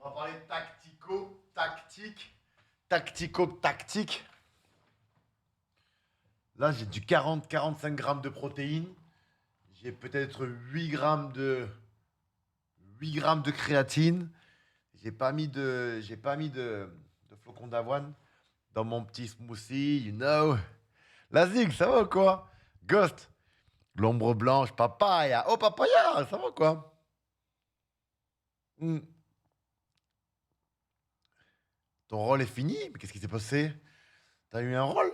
va parler tactico-tactique. Tactico-tactique. Là, j'ai du 40-45 grammes de protéines. J'ai peut-être 8 grammes de créatine. J'ai pas mis de flocons d'avoine dans mon petit smoothie, you know. La zig, ça va ou quoi? Ghost, l'ombre blanche, papaya. Oh, papaya, ça va ou quoi? Hmm. Ton rôle est fini? Mais qu'est-ce qui s'est passé? T'as eu un rôle?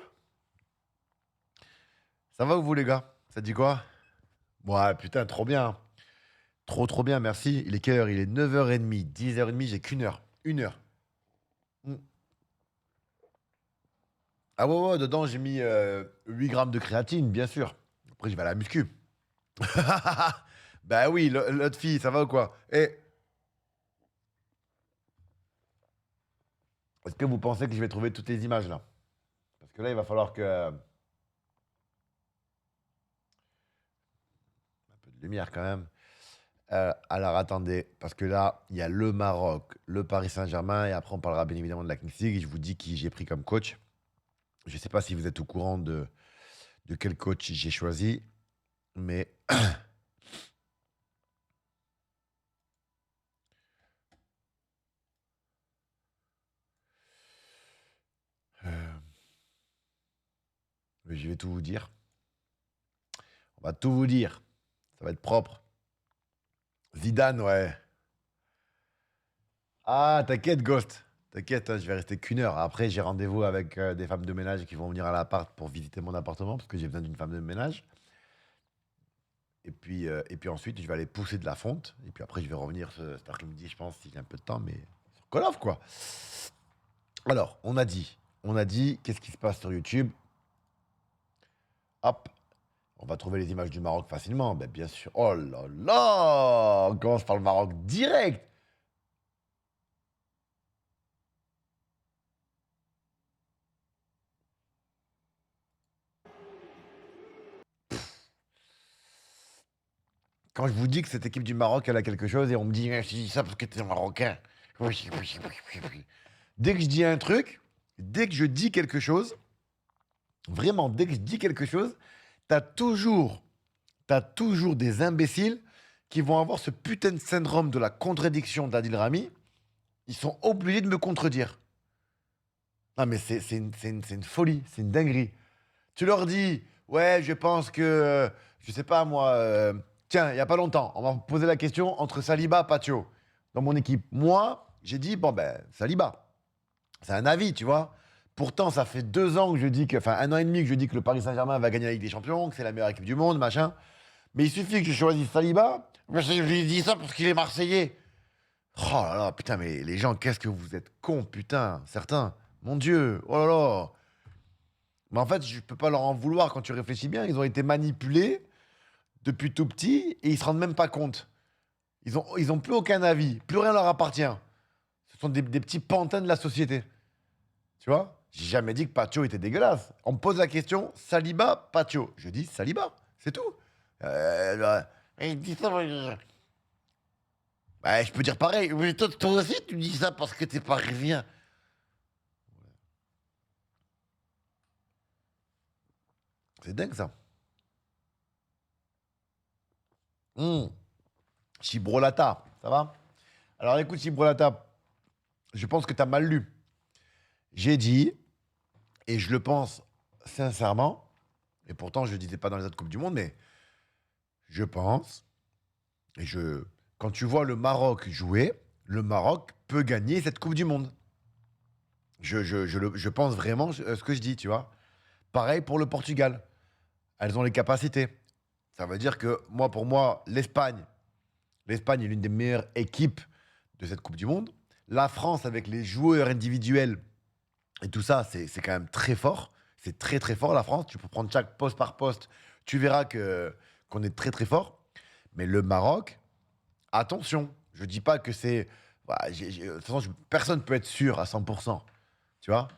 Ça va ou vous, les gars? Ça te dit quoi? Ouais, putain, trop bien. Trop bien, merci. Il est quelle heure? Il est 9h30, 10h30, j'ai qu'une heure. Une heure. Hmm. Ah ouais, dedans, j'ai mis 8 grammes de créatine, bien sûr. Après, je vais à la muscu. Bah oui, l'autre fille, ça va ou quoi? Et est-ce que vous pensez que je vais trouver toutes les images là? Parce que là, il va falloir que. Un peu de lumière quand même. Alors attendez, parce que là, il y a le Maroc, le Paris Saint-Germain, et après, on parlera bien évidemment de la Kings League. Et je vous dis qui j'ai pris comme coach. Je ne sais pas si vous êtes au courant de quel coach j'ai choisi, mais. euh, mais je vais tout vous dire. On va tout vous dire. Ça va être propre. Zidane, ouais. Ah, t'inquiète, Ghost. T'inquiète, hein, je vais rester qu'une heure. Après, j'ai rendez-vous avec des femmes de ménage qui vont venir à l'appart pour visiter mon appartement parce que j'ai besoin d'une femme de ménage. Et puis ensuite, je vais aller pousser de la fonte. Et puis après, je vais revenir cet après-midi, je pense, si j'ai un peu de temps, mais sur Call of, quoi. Alors, on a dit, qu'est-ce qui se passe sur YouTube? Hop, on va trouver les images du Maroc facilement. Ben, bien sûr. Oh là là, on commence par le Maroc direct. Quand je vous dis que cette équipe du Maroc, elle a quelque chose, et on me dit, je dis ça parce que t'es marocain. Oui, oui, oui, oui, oui. Dès que je dis un truc, dès que je dis quelque chose, vraiment, dès que je dis quelque chose, t'as toujours, t'as toujours des imbéciles qui vont avoir ce putain de syndrome de la contradiction d'Adil Rami. Ils sont obligés de me contredire. Non, mais c'est une folie, c'est une dinguerie. Tu leur dis, ouais, je pense que, je sais pas moi, tiens, il y a pas longtemps, on m'a posé la question entre Saliba et Patio dans mon équipe. Moi, j'ai dit, bon ben, Saliba. C'est un avis, tu vois. Pourtant, ça fait 2 ans que je dis que, enfin, 1 an et demi que je dis que le Paris Saint-Germain va gagner la Ligue des Champions, que c'est la meilleure équipe du monde, machin. Mais il suffit que je choisisse Saliba. Je lui dis ça parce qu'il est Marseillais. Oh là là, putain, mais les gens, qu'est-ce que vous êtes cons, putain, certains. Mon Dieu, oh là là. Mais en fait, je peux pas leur en vouloir quand tu réfléchis bien. Ils ont été manipulés depuis tout petit et ils se rendent même pas compte. Ils ont plus aucun avis, plus rien leur appartient. Ce sont des petits pantins de la société. Tu vois? J'ai jamais dit que Patio était dégueulasse. On me pose la question, Saliba, Patio. Je dis Saliba, c'est tout. Bah, il dit ça, bah, je peux dire pareil. Mais toi aussi, tu me dis ça parce que t'es parisien. C'est dingue ça. Hum. Chibrolata, ça va? Alors écoute, Chibrolata, je pense que t'as mal lu. J'ai dit, et je le pense sincèrement, et pourtant je ne le disais pas dans les autres Coupes du Monde, mais je pense, quand tu vois le Maroc jouer, le Maroc peut gagner cette Coupe du Monde. Je pense vraiment ce que je dis, tu vois. Pareil pour le Portugal. Elles ont les capacités. Ça veut dire que moi, pour moi, l'Espagne est l'une des meilleures équipes de cette Coupe du Monde. La France, avec les joueurs individuels et tout ça, c'est quand même très fort. C'est très très fort la France. Tu peux prendre chaque poste par poste. Tu verras qu'on est très très fort. Mais le Maroc, attention. Je dis pas que c'est. Voilà, de toute façon, personne ne peut être sûr à 100%. Tu vois?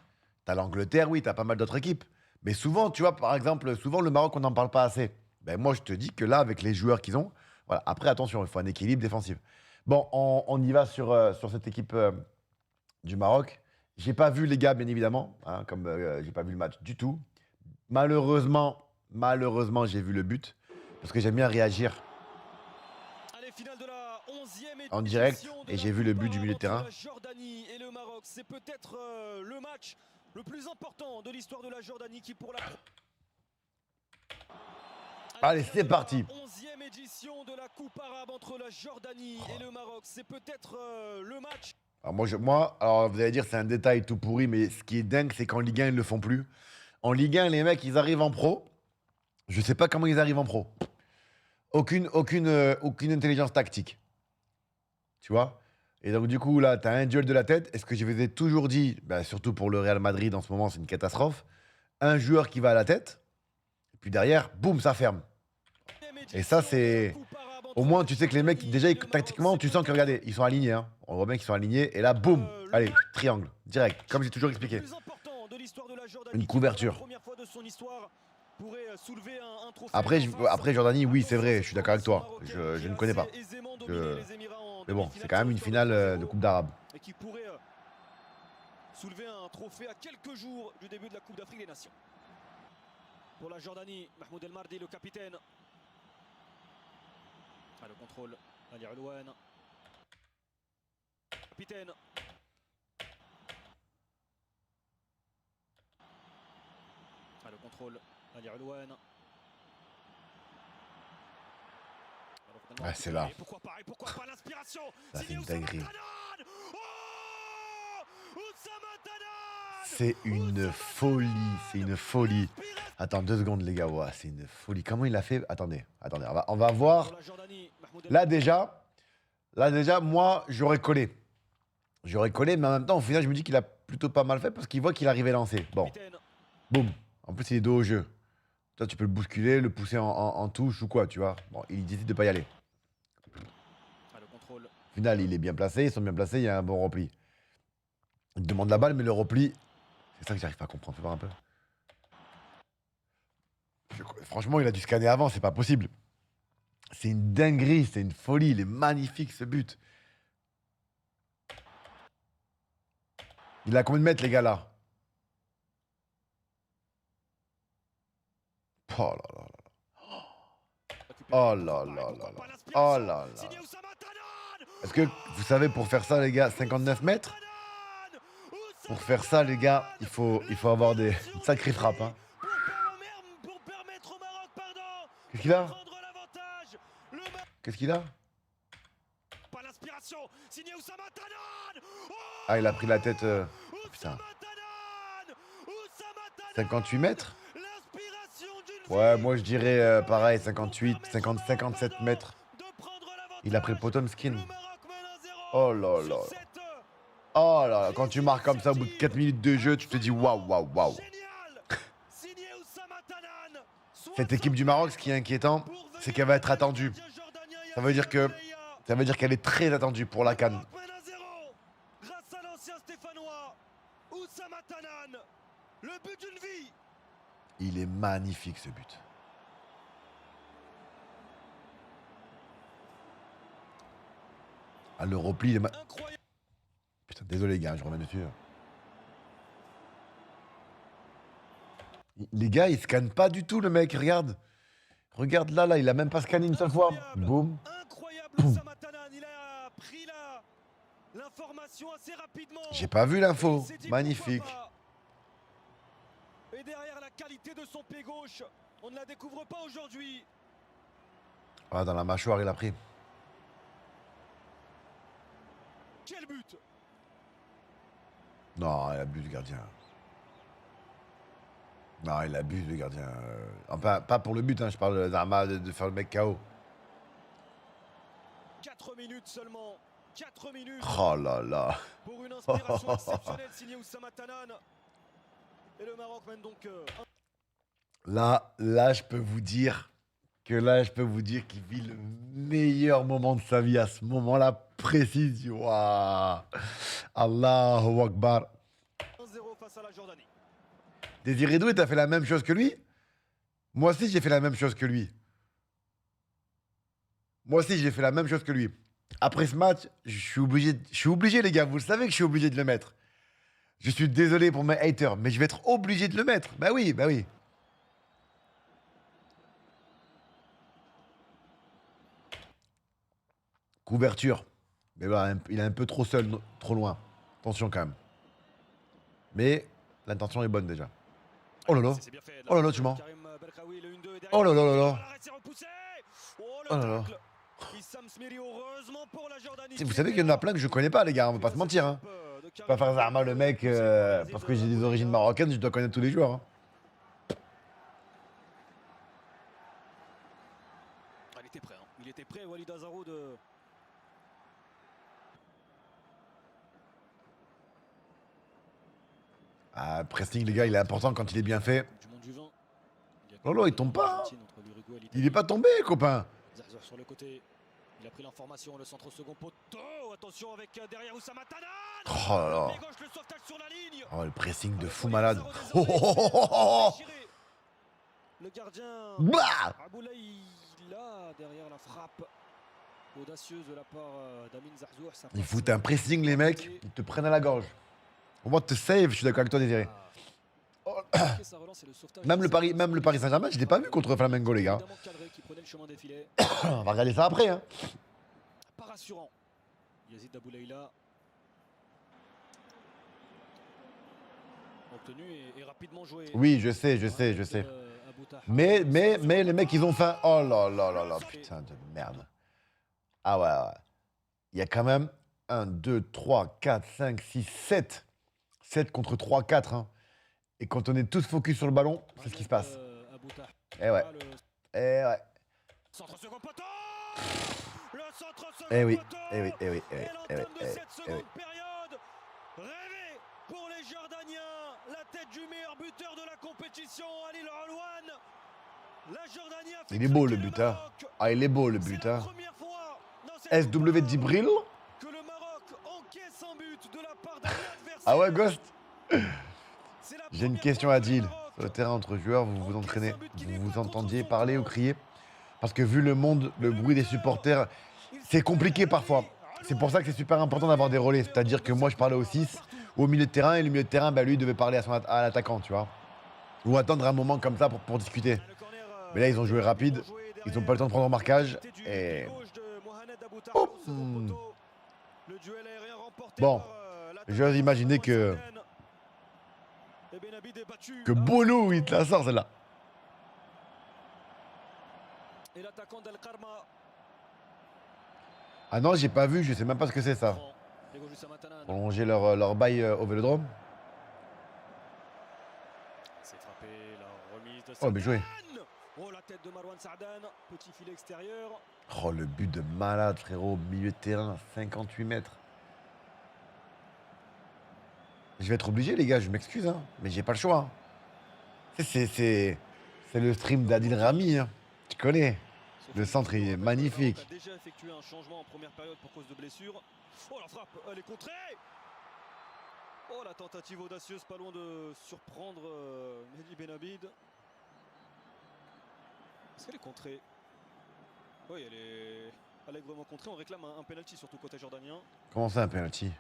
T'as l'Angleterre, oui, t'as pas mal d'autres équipes. Mais souvent, tu vois, par exemple, souvent le Maroc, on n'en parle pas assez. Ben moi, je te dis que là, avec les joueurs qu'ils ont, voilà. Après, attention, il faut un équilibre défensif. Bon, on y va sur cette équipe du Maroc. J'ai pas vu les gars, bien évidemment, hein, comme j'ai pas vu le match du tout. Malheureusement, j'ai vu le but parce que j'aime bien réagir Allez, finale de la 11e en direct édition de et la j'ai vu le Coupe but du milieu de arabe entre terrain. la Jordanie et le Maroc. C'est peut-être le match le plus important de l'histoire de la Jordanie qui pour la Allez, c'est parti. 11e édition de la Coupe arabe entre la Jordanie et le Maroc. C'est peut-être le match. Alors alors vous allez dire c'est un détail tout pourri, mais ce qui est dingue, c'est qu'en Ligue 1, ils le font plus. En Ligue 1, les mecs, ils arrivent en pro. Je sais pas comment ils arrivent en pro. Aucune intelligence tactique. Tu vois? Et donc, du coup, là, tu as un duel de la tête. Et ce que je vous ai toujours dit, bah, surtout pour le Real Madrid en ce moment, c'est une catastrophe. Un joueur qui va à la tête, et puis derrière, boum, ça ferme. Et ça, c'est. Au moins, tu sais que les mecs, déjà, tactiquement, tu sens que, regardez, ils sont alignés. Hein. On voit bien qu'ils sont alignés. Et là, boum, allez, triangle, direct, comme j'ai toujours expliqué. Une couverture. Après, Jordanie, oui, c'est vrai, je suis d'accord avec toi. Je ne connais pas. Mais bon, c'est quand même une finale de Coupe d'Arabe. Et qui pourrait soulever un trophée à quelques jours du début de la Coupe d'Afrique des Nations. Pour la Jordanie, Mahmoud El Mardi, le capitaine. Ah, le contrôle, Ali Alouane. Capitaine. Ah, le contrôle, Ali Alouane. Ouais, c'est là. Pourquoi pas l'inspiration. Là, c'est une dinguerie. C'est une folie. Attends, 2 secondes, les gars. Ouais, c'est une folie. Comment il a fait? Attendez, on va voir. Là, déjà, moi, j'aurais collé. Mais en même temps, au final, je me dis qu'il a plutôt pas mal fait parce qu'il voit qu'il arrivait lancé. Bon, boum. En plus, il est dos au jeu. Toi, tu peux le bousculer, le pousser en touche ou quoi, tu vois. Bon, il décide de pas y aller. Au final, il est bien placé, ils sont bien placés, il y a un bon repli. Il demande la balle, mais le repli, c'est ça que j'arrive pas à comprendre. Fais voir un peu. Franchement, il a dû scanner avant, c'est pas possible. C'est une dinguerie, c'est une folie. Il est magnifique ce but. Il a combien de mètres, les gars, là? Oh là là là. Oh là là là là. Oh là là. Est-ce que vous savez, pour faire ça, les gars, 59 mètres? Pour faire ça, les gars, il faut avoir une sacrée frappe. Hein. Qu'est-ce qu'il a? Qu'est-ce qu'il a? Ah, il a pris la tête. Putain. 58 mètres? Ouais, moi je dirais pareil, 58, 50, 57 mètres. Il a pris Potomkin. Oh là là. Oh là là, quand tu marques comme ça au bout de 4 minutes de jeu, tu te dis waouh, waouh, waouh. Cette équipe du Maroc, ce qui est inquiétant, c'est qu'elle va être attendue. Ça veut dire qu'elle est très attendue pour la CAN. Grâce à l'ancien Stéphanois, Oussama Tanan, le but d'une vie. Il est magnifique ce but. Ah, le repli, il est Putain, désolé les gars, je remets dessus. Les gars, ils scannent pas du tout le mec, regarde. Regarde là, il a même pas scanné une seule fois. Boum. Incroyable, Oussama Tanan, il a pris l'information assez rapidement. J'ai pas vu l'info. Magnifique. Et derrière la qualité de son pied gauche, on ne la découvre pas aujourd'hui. Ah, dans la mâchoire, il a pris. Quel but! Non, il abuse le gardien. Non, il abuse le gardien. Enfin, pas pour le but, hein, je parle de faire le mec KO. 4 minutes seulement. 4 minutes. Oh là là. Pour une inspiration exceptionnelle signée Oussama Tanan. Et le Maroc mène donc. Là, je peux vous dire qu'il vit le meilleur moment de sa vie à ce moment-là précis. Waouh. Allahu Akbar. 1-0 face à la Jordanie. Désiré Doué, t'as fait la même chose que lui? Moi aussi, j'ai fait la même chose que lui. Après ce match, je suis obligé, les gars. Vous le savez que je suis obligé de le mettre. Je suis désolé pour mes haters, mais je vais être obligé de le mettre. Bah oui, bah oui. Couverture. Mais bah, il est un peu trop seul, trop loin. Attention quand même. Mais l'intention est bonne déjà. Oh là là. C'est bien fait, Oh là là, tu mens. Karim Belkhaoui, le 1-2 derrière. Oh là là là là. L'arrêt s'est repoussé. Oh le Oh là là. tacle. Issam Smiri, heureusement pour la Jordanie. Vous savez qu'il y en a plein que je connais pas, les gars. On va pas se mentir. Hein. Je vais pas faire Zahma le mec parce que j'ai des origines marocaines. Je dois connaître tous les joueurs. Hein. Ah, il était prêt. Hein. Il était prêt, Walid Azarou de. Ah, pressing, les gars, il est important quand il est bien fait. Oh là, il tombe pas. Hein. Il est pas tombé, copain. Zahzour sur le côté. Il a pris l'information, le centre au second poteau. Attention avec derrière Oussama Tanan. Oh là là. Pied gauche, le sauvetage sur la ligne. Oh, le pressing de fou malade. Oh, oh, oh, oh, oh. Le gardien Bah Aboulaye là derrière la frappe audacieuse de la part d'Amin Zahzour. Ils foutent un pressing, les mecs. Ils te prennent à la gorge. On va te save, je suis d'accord avec toi, Désiré. Oh. Même le Paris Saint-Germain, je l'ai pas vu contre Flamengo, les gars. On va regarder ça après. Hein. Pas rassurant. Yazid Aboulaye là. Obtenu et rapidement joué. Oui, je sais. Mais les mecs, ils ont faim. Oh là là là là, putain de merde. Ah ouais. Il y a quand même 1, 2, 3, 4, 5, 6, 7. 7 contre 3, 4. Hein. Et quand on est tous focus sur le ballon, c'est ce qui se passe. Eh ouais. Centre second poteau. Le centre second Eh oui. poteau. Eh oui. L'entame de cette seconde période. Rêvé pour les Jordaniens. La tête du meilleur buteur de la compétition, Halil Alwan. La Jordanie a fait il est beau le craquer but. Hein. Maroc. Ah, il est beau le C'est but. la Hein. première fois dans cette SW Coupe Djibril. que le Maroc encaisse un but de la part d'un adversaire. Ah ouais, Ghost. C'est la J'ai une première question fois à que le Adil. Maroc Sur le terrain entre joueurs, vous vous entraînez, encaisse un but qui vous n'est vous pas entendiez contre son parler ou camp. crier. Parce que vu le monde, le bruit des supporters, c'est compliqué parfois. C'est pour ça que c'est super important d'avoir des relais. C'est-à-dire que moi, je parlais au 6, au milieu de terrain, et le milieu de terrain, bah, lui, devait parler à l'attaquant, tu vois. Ou attendre un moment comme ça pour discuter. Mais là, ils ont joué rapide. Ils n'ont pas le temps de prendre le marquage. Et... Oh. Bon, j'ose imaginer que Bono, il te la sort, celle-là. Et l'attaquant d'Al Karma. Ah non, j'ai pas vu, je sais même pas ce que c'est ça. Prolonger leur bail au Vélodrome. C'est frappé, la remise de Oh, bien joué. Oh, la tête de Marwan Sa'dan, petit filet extérieur. Oh, le but de malade, frérot. Milieu de terrain, 58 mètres. Je vais être obligé, les gars, je m'excuse, hein, mais j'ai pas le choix. Hein. C'est le stream d'Adil Rami, hein. Tu connais. Le centre il est magnifique. A déjà effectué un changement en première période pour cause de blessure. Oh la frappe, elle est contrée. Oh la tentative audacieuse, pas loin de surprendre Mehdi Benabid. Est-ce qu'elle est contrée? Oui, elle est allègrement contrée. On réclame un penalty surtout côté jordanien. Comment ça, un penalty?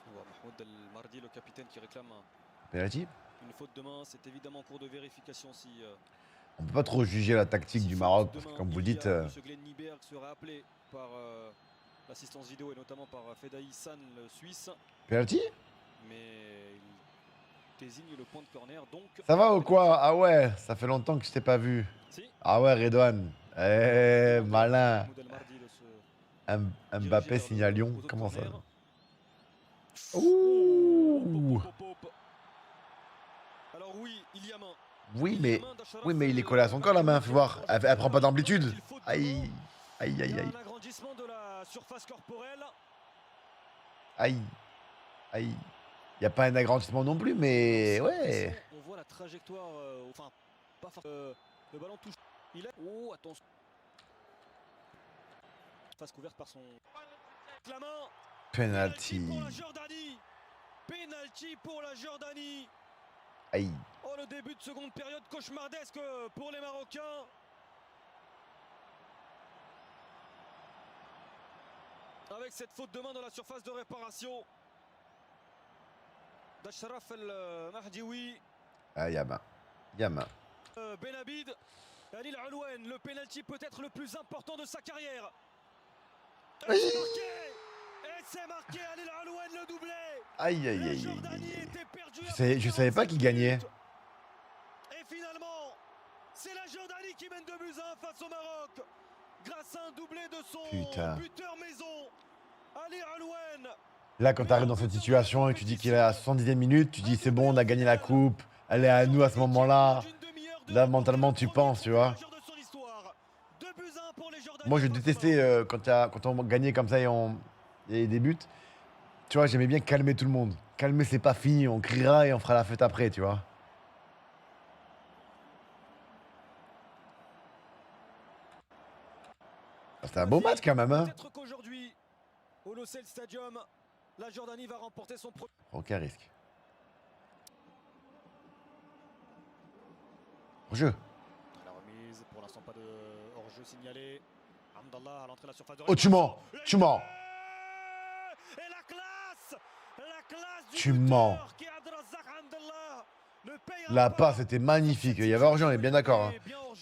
On voit Mahmoud El Mardi, le capitaine, qui réclame Penalty? une faute de main. C'est évidemment en cours de vérification si... On peut pas trop juger la tactique du Maroc, parce que comme vous le dites... Monsieur Glenn Nyberg sera appelé par l'assistance vidéo et notamment par Fedaï San, le Suisse. Penalty? Mais il désigne le point de corner, donc... Ça va ou quoi? Ah ouais, ça fait longtemps que je t'ai pas vu. Si. Ah ouais, Redouane. Eh, malin. Mahmoud El Mardi de se Mbappé diriger signe vers à le Lyon, poteau de comment ça? corner. Ouh. Alors oui, il y a main. Oui, mais il est collé à son corps, la main, faut voir. Elle prend pas d'amplitude. Aïe, aïe, Il aïe, y a aïe. un agrandissement de la surface corporelle. Aïe, aïe. Il n'y a pas un agrandissement non plus, mais ouais. On voit la trajectoire, enfin, pas forcément. Le ballon touche. Il est. Oh, attention. Face couverte par son. La main. Penalty. Pour la Jordanie. Penalty pour la Jordanie. Aïe. Oh, le début de seconde période cauchemardesque pour les Marocains. Avec cette faute de main dans la surface de réparation d'Achraf El Mahdioui. Ah, Yamin. Yamin. Benabid. Halil Alouane, le pénalty peut-être le plus important de sa carrière. Et c'est marqué. Et c'est marqué, Halil Alouane le doublé. Aïe, aïe, La aïe, Jordanie aïe. était perdue Je savais pas qui gagnait. Et finalement, c'est la Jordanie qui mène 2-1 face au Maroc. Grâce à un doublé de son buteur maison, Halil Alouane. Là, quand tu arrives dans cette situation et que tu dis qu'il est à la 70e minute, tu dis c'est bon, on a gagné la coupe, elle est à nous à ce moment-là. Là, mentalement, tu penses, tu vois. Moi, je détestais quand on gagnait comme ça et il y a des buts. Tu vois, j'aimais bien calmer tout le monde. Calmer, c'est pas fini, on criera et on fera la fête après, tu vois. C'était un beau match quand même, hein. Peut-être qu'aujourd'hui, au Lossel Stadium, la Jordanie va remporter son premier. Aucun risque. Hors-jeu. La remise, pour l'instant pas de hors-jeu signalé. Hamdallah à l'entrée de la surface de Oh, tu mens. Tu mens. Et la classe du Tu mens. qui est Abdelrazak Hamdallah, ne payera La pas. passe était magnifique. Il y avait hors-jeu, on est bien d'accord. Hein.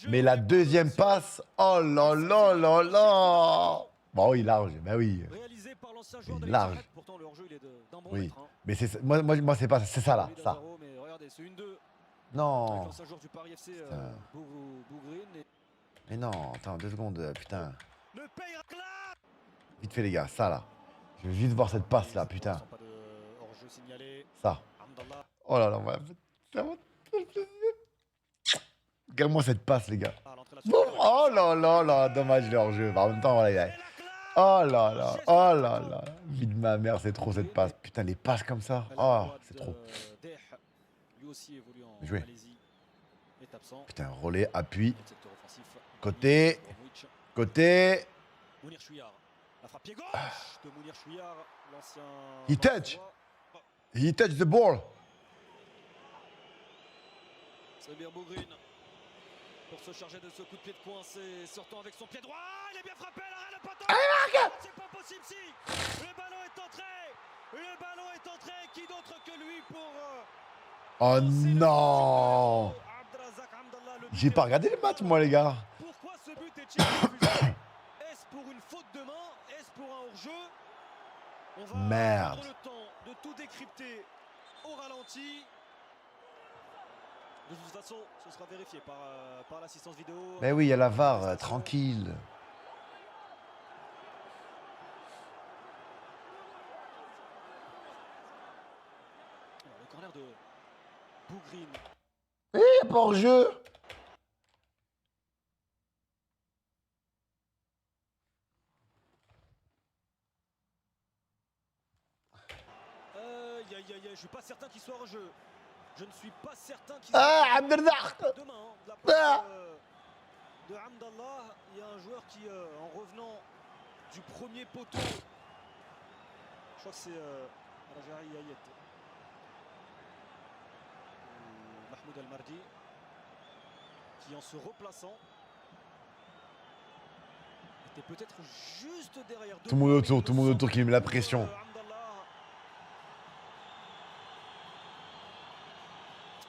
Mais la deuxième passe, oh là là là là. Bon, oui, large, bah oui. Réalisé par l'ancien joueur de Large. l'Etihad. Pourtant le hors-jeu il est d'un bon Oui. mètre, hein. Mais c'est moi c'est pas c'est ça là, ça. 2-0, mais regardez, c'est 1-2. Avec Non. l'ancien joueur du Paris FC Bougrin. Mais non, attends, 2 secondes, putain. Ne payera classe. Vite fait les gars, ça là. Je veux juste voir cette passe là, putain. Pas de hors-jeu signalé. Ça. Hamdallah. Oh là là, ça va. Regarde-moi cette passe les gars. À l'entrée de la Boum. surface. Oh là là là, dommage le hors-jeu. En même temps, voilà, Et la classe. oh là là, oh là là. Vie de ma mère, c'est trop cette passe. Putain, les passes comme ça. Oh, c'est trop. Deh, lui aussi évolue en Joué. Malaisie. Est absent. Putain, relais, appui. Dans le secteur offensif. Côté. Côté. Mounir Chouillard. La frappe pied gauche de Mounir Chouillard, l'ancien. He touch. He touch the ball. Samir Bougrin pour se charger de ce coup de pied de coincé, sortant avec son pied droit. Il est bien frappé, l'arrêt, le poteau. C'est pas possible si le ballon est entré. Le ballon est entré. Qui d'autre que lui pour. Oh non. Abdelrazak Hamdallah, le J'ai pas regardé le match moi les gars. Pourquoi ce but est-il refusé? Est-ce pour une faute de main? Est-ce pour un hors-jeu? On va Merde. prendre le temps de tout décrypter au ralenti. De toute façon, ce sera vérifié par l'assistance vidéo. Mais oui, il y a la VAR, tranquille. Alors, le corner de Bougrin. Eh, y a pas hors-jeu. Je suis pas certain qu'il soit hors jeu. Je ne suis pas certain qu'il Ah, soit Abdelrazak. demain. Hein, de la Ah. part de Hamdallah, il y a un joueur qui, en revenant du premier poteau, je crois que c'est Rajari Yayet, Mahmoud Al-Mardi, qui en se replaçant était peut-être juste derrière. Tout le monde autour qui met la pression.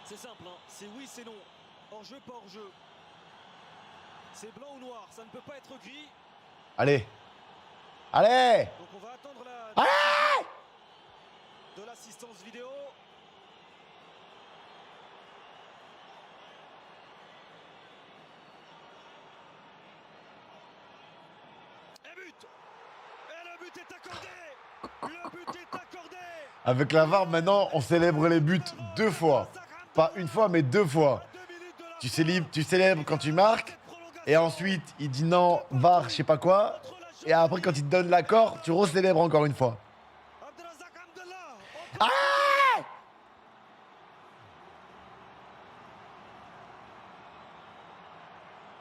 C'est simple, hein. C'est oui, c'est non. Hors-jeu, pas hors-jeu. C'est blanc ou noir, ça ne peut pas être gris. Allez. Allez. Donc on va attendre la de l'assistance vidéo. Et but. Et le but est accordé. Le but est accordé. Avec la VAR maintenant, on célèbre les buts 2 fois. Pas une fois, mais 2 fois. Tu célèbres quand tu marques. Et ensuite, il dit non, VAR, je sais pas quoi. Et après, quand il te donne l'accord, tu recélèbres encore une fois. Ah!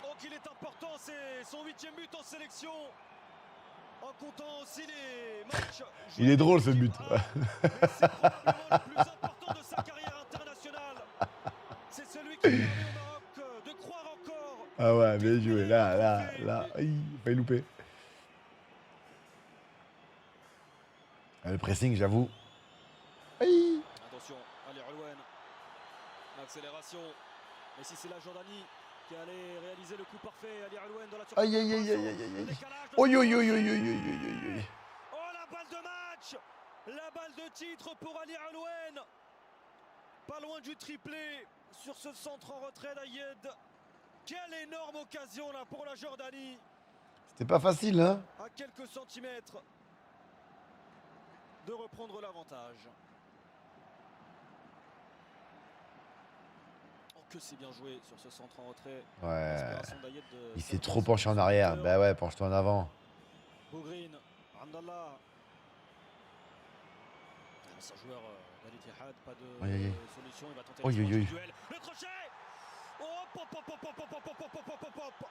Donc il est important, c'est son 8e but en sélection. En comptant aussi les matchs. Il est drôle ce but. Mais c'est probablement le plus important de sa carrière internationale. C'est celui qui permet au Maroc de croire encore. Ah ouais, bien joué. Là, il fallait louper. Le pressing, j'avoue. Aïe. Attention, Ali Alouane. L'accélération. Et si c'est la Jordanie qui allait réaliser le coup parfait, Ali Alouane dans la surface. Aïe, aïe, aïe, aïe, aïe, Le aïe. décalage de Oi, oi, ce oi, oi, crochet. oi, oi, oi, oi. Oh, la balle de match. La balle de titre pour Ali Alouane. Pas loin du triplé sur ce centre en retrait d'Ayed. Quelle énorme occasion là pour la Jordanie. C'était pas facile, hein. À quelques centimètres de reprendre l'avantage. Oh, que c'est bien joué sur ce centre en retrait. Ouais. L'inspiration d'Ayed de Il s'est faire trop passer penché en son arrière. buteur. Bah ouais, penche-toi en avant. Bougrine, Hamdallah. C'est un joueur d'Al Ittihad, pas de Aïe, aïe, aïe. solution, il va tenter Aïe, aïe, aïe. le duel. Le crochet. Oh, pop, pop, pop, pop, pop, pop, pop, pop, pop, pop.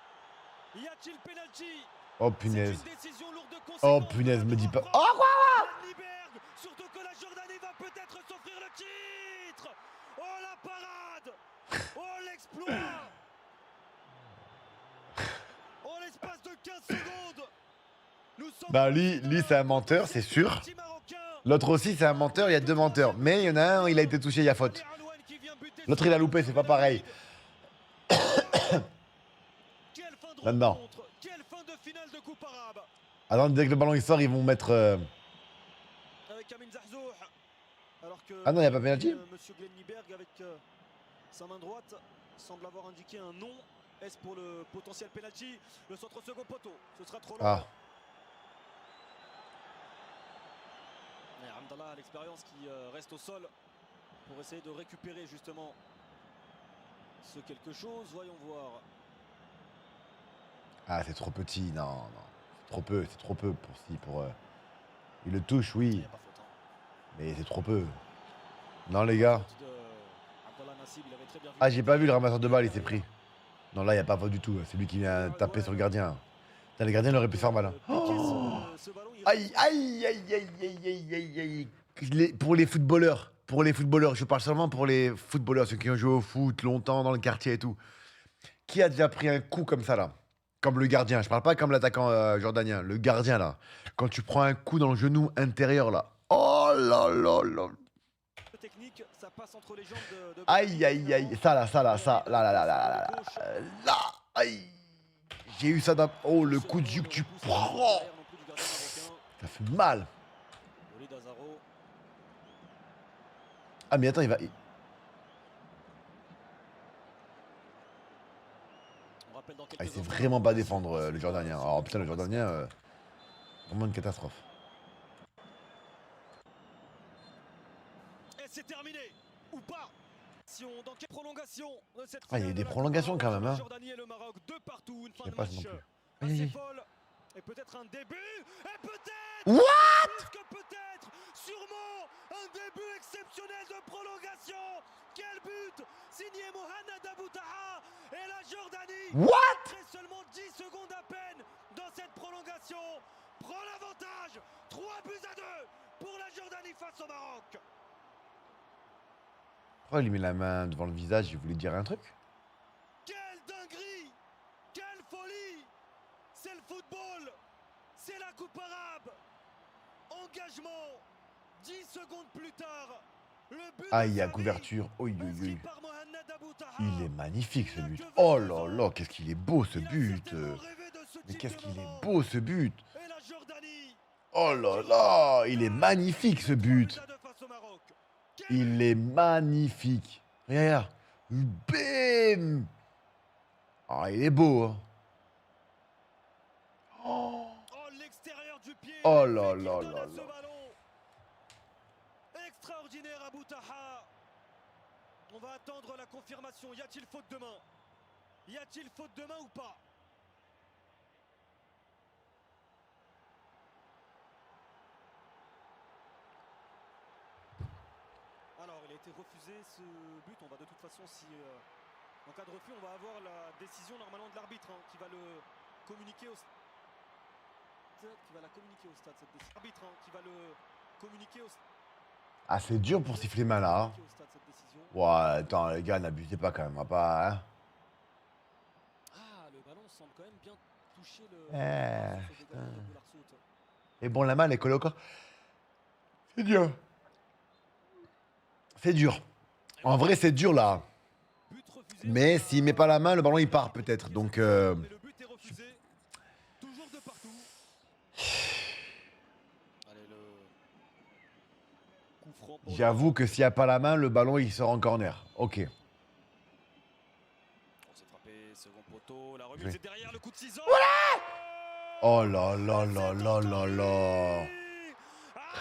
Y a-t-il penalty? Oh C'est punaise. une décision lourde de Oh conséquences. punaise, me dis pas. Oh, Oh quoi? Lanniberg, surtout que la Jordanie va peut-être s'offrir le titre. Oh, la parade. Oh, l'exploit. Oh, l'espace de 15 secondes. Nous sommes Bah lui c'est un menteur, c'est sûr. L'autre aussi c'est un menteur, il y a deux menteurs. Mais il y en a un, il a été touché, il y a faute. L'autre il a loupé, c'est pas pareil. Là-dedans. Quelle fin de finale de coupe arabe. Attends, dès que le ballon il sort, ils vont mettre... Avec Amin Zahzour. Alors que Ah non, il n'y a pas pénalty. Monsieur Glenniberg avec sa main droite semble avoir indiqué un non. Est-ce pour le potentiel penalty? Le centre second poteau, ce sera trop long. Ah. Et Hamdallah a l'expérience qui reste au sol pour essayer de récupérer justement ce quelque chose. Voyons voir. Ah, c'est trop petit, non, non. C'est trop peu pour si, pour... Il le touche, Il oui, n'y a pas faute, hein. mais c'est trop peu. Non, les gars. Faute de Abdallah Nassib, il avait très bien vu. Ah, j'ai pas vu le ramasseur de balles, il s'est pris. Non, là, il n'y a pas faute du tout. C'est lui qui vient taper sur le gardien. Putain, le gardien, il aurait pu faire mal. Hein. Oh aïe, aïe, aïe, aïe, aïe, aïe, aïe, aïe. Pour les footballeurs, je parle seulement pour les footballeurs, ceux qui ont joué au foot longtemps dans le quartier et tout. Qui a déjà pris un coup comme ça, là? Comme le gardien, je parle pas comme l'attaquant jordanien, le gardien, là. Quand tu prends un coup dans le genou intérieur, là. Oh là là là. Technique, ça passe entre les jambes de Aïe, aïe, aïe. Ça, là, là. Aïe. J'ai eu ça dans... Oh, le coup de jus que tu prends. Ça fait mal. Ah, mais attends, il va... Ah, il sait vraiment pas défendre, le Jordanien. Alors, putain, le Jordanien... vraiment une catastrophe. Et c'est terminé. Ou pas. Dans quelle prolongation de cette Ah, il y a eu finale des de la prolongations Coupe quand même, d'Europe, hein. la Jordanie et le Maroc, de partout, une fin Je de sais pas match non plus. assez Aïe, aïe. folle. Et peut-être un début. Et peut-être. What? Plus que peut-être. Sûrement un début exceptionnel de prolongation. Quel but signé Mohamed Abou Taha et la Jordanie. What? Après seulement 10 secondes à peine dans cette prolongation. Prend l'avantage. 3 buts à 2 pour la Jordanie face au Maroc. Pourquoi il met la main devant le visage? Il voulait dire un truc? Quelle dinguerie! Quelle folie! C'est le football! C'est la Coupe arabe! Engagement! 10 secondes plus tard, le but Ah, de il y a Sami, couverture. Oui, oui, inscrit oui. par Mohamed Abou Taha. Il est magnifique, ce Il a but. que Oh 22 là ans. là, qu'est-ce qu'il est beau, ce Il a but. certainement rêvé de ce Mais type qu'est-ce de qu'il est moment. beau, ce but. Et la Jordanie. Oh là là, il est magnifique, ce but. 3 buts à 2 face au Maroc. Quel Il est magnifique. Regarde. Bim. Ah, il est beau, hein. Oh, Oh, l'extérieur du pied. oh l'effet là qu'il là donne là à ce là. ballon. Extraordinaire Abou Taha. On va attendre la confirmation. Y a-t-il faute de main? Y a-t-il faute de main ou pas? Alors, il a été refusé ce but. On va de toute façon, si en cas de refus, on va avoir la décision normalement de l'arbitre qui va le communiquer au stade. Qui va la communiquer au stade, cette décision. L'arbitre qui va le communiquer au stade. Ah, c'est dur pour siffler mal, là. Hein. Ouais, attends, les gars, n'abusez pas quand même. On va pas, hein. Ah, le ballon semble quand même bien toucher le. Putain. Et bon, la main, elle est collée au corps. C'est dur. C'est dur. En vrai, c'est dur là. But refusé. Mais s'il met pas la main, le ballon il part peut-être. Donc, Mais le but est refusé. Toujours de partout. Allez, le coup franc pour j'avoue que s'il n'y a pas la main, le ballon il sort en corner. Ok. On s'est frappé, second poteau, la Oui. remise est derrière, le coup de ciseau. Oh là là là là là là.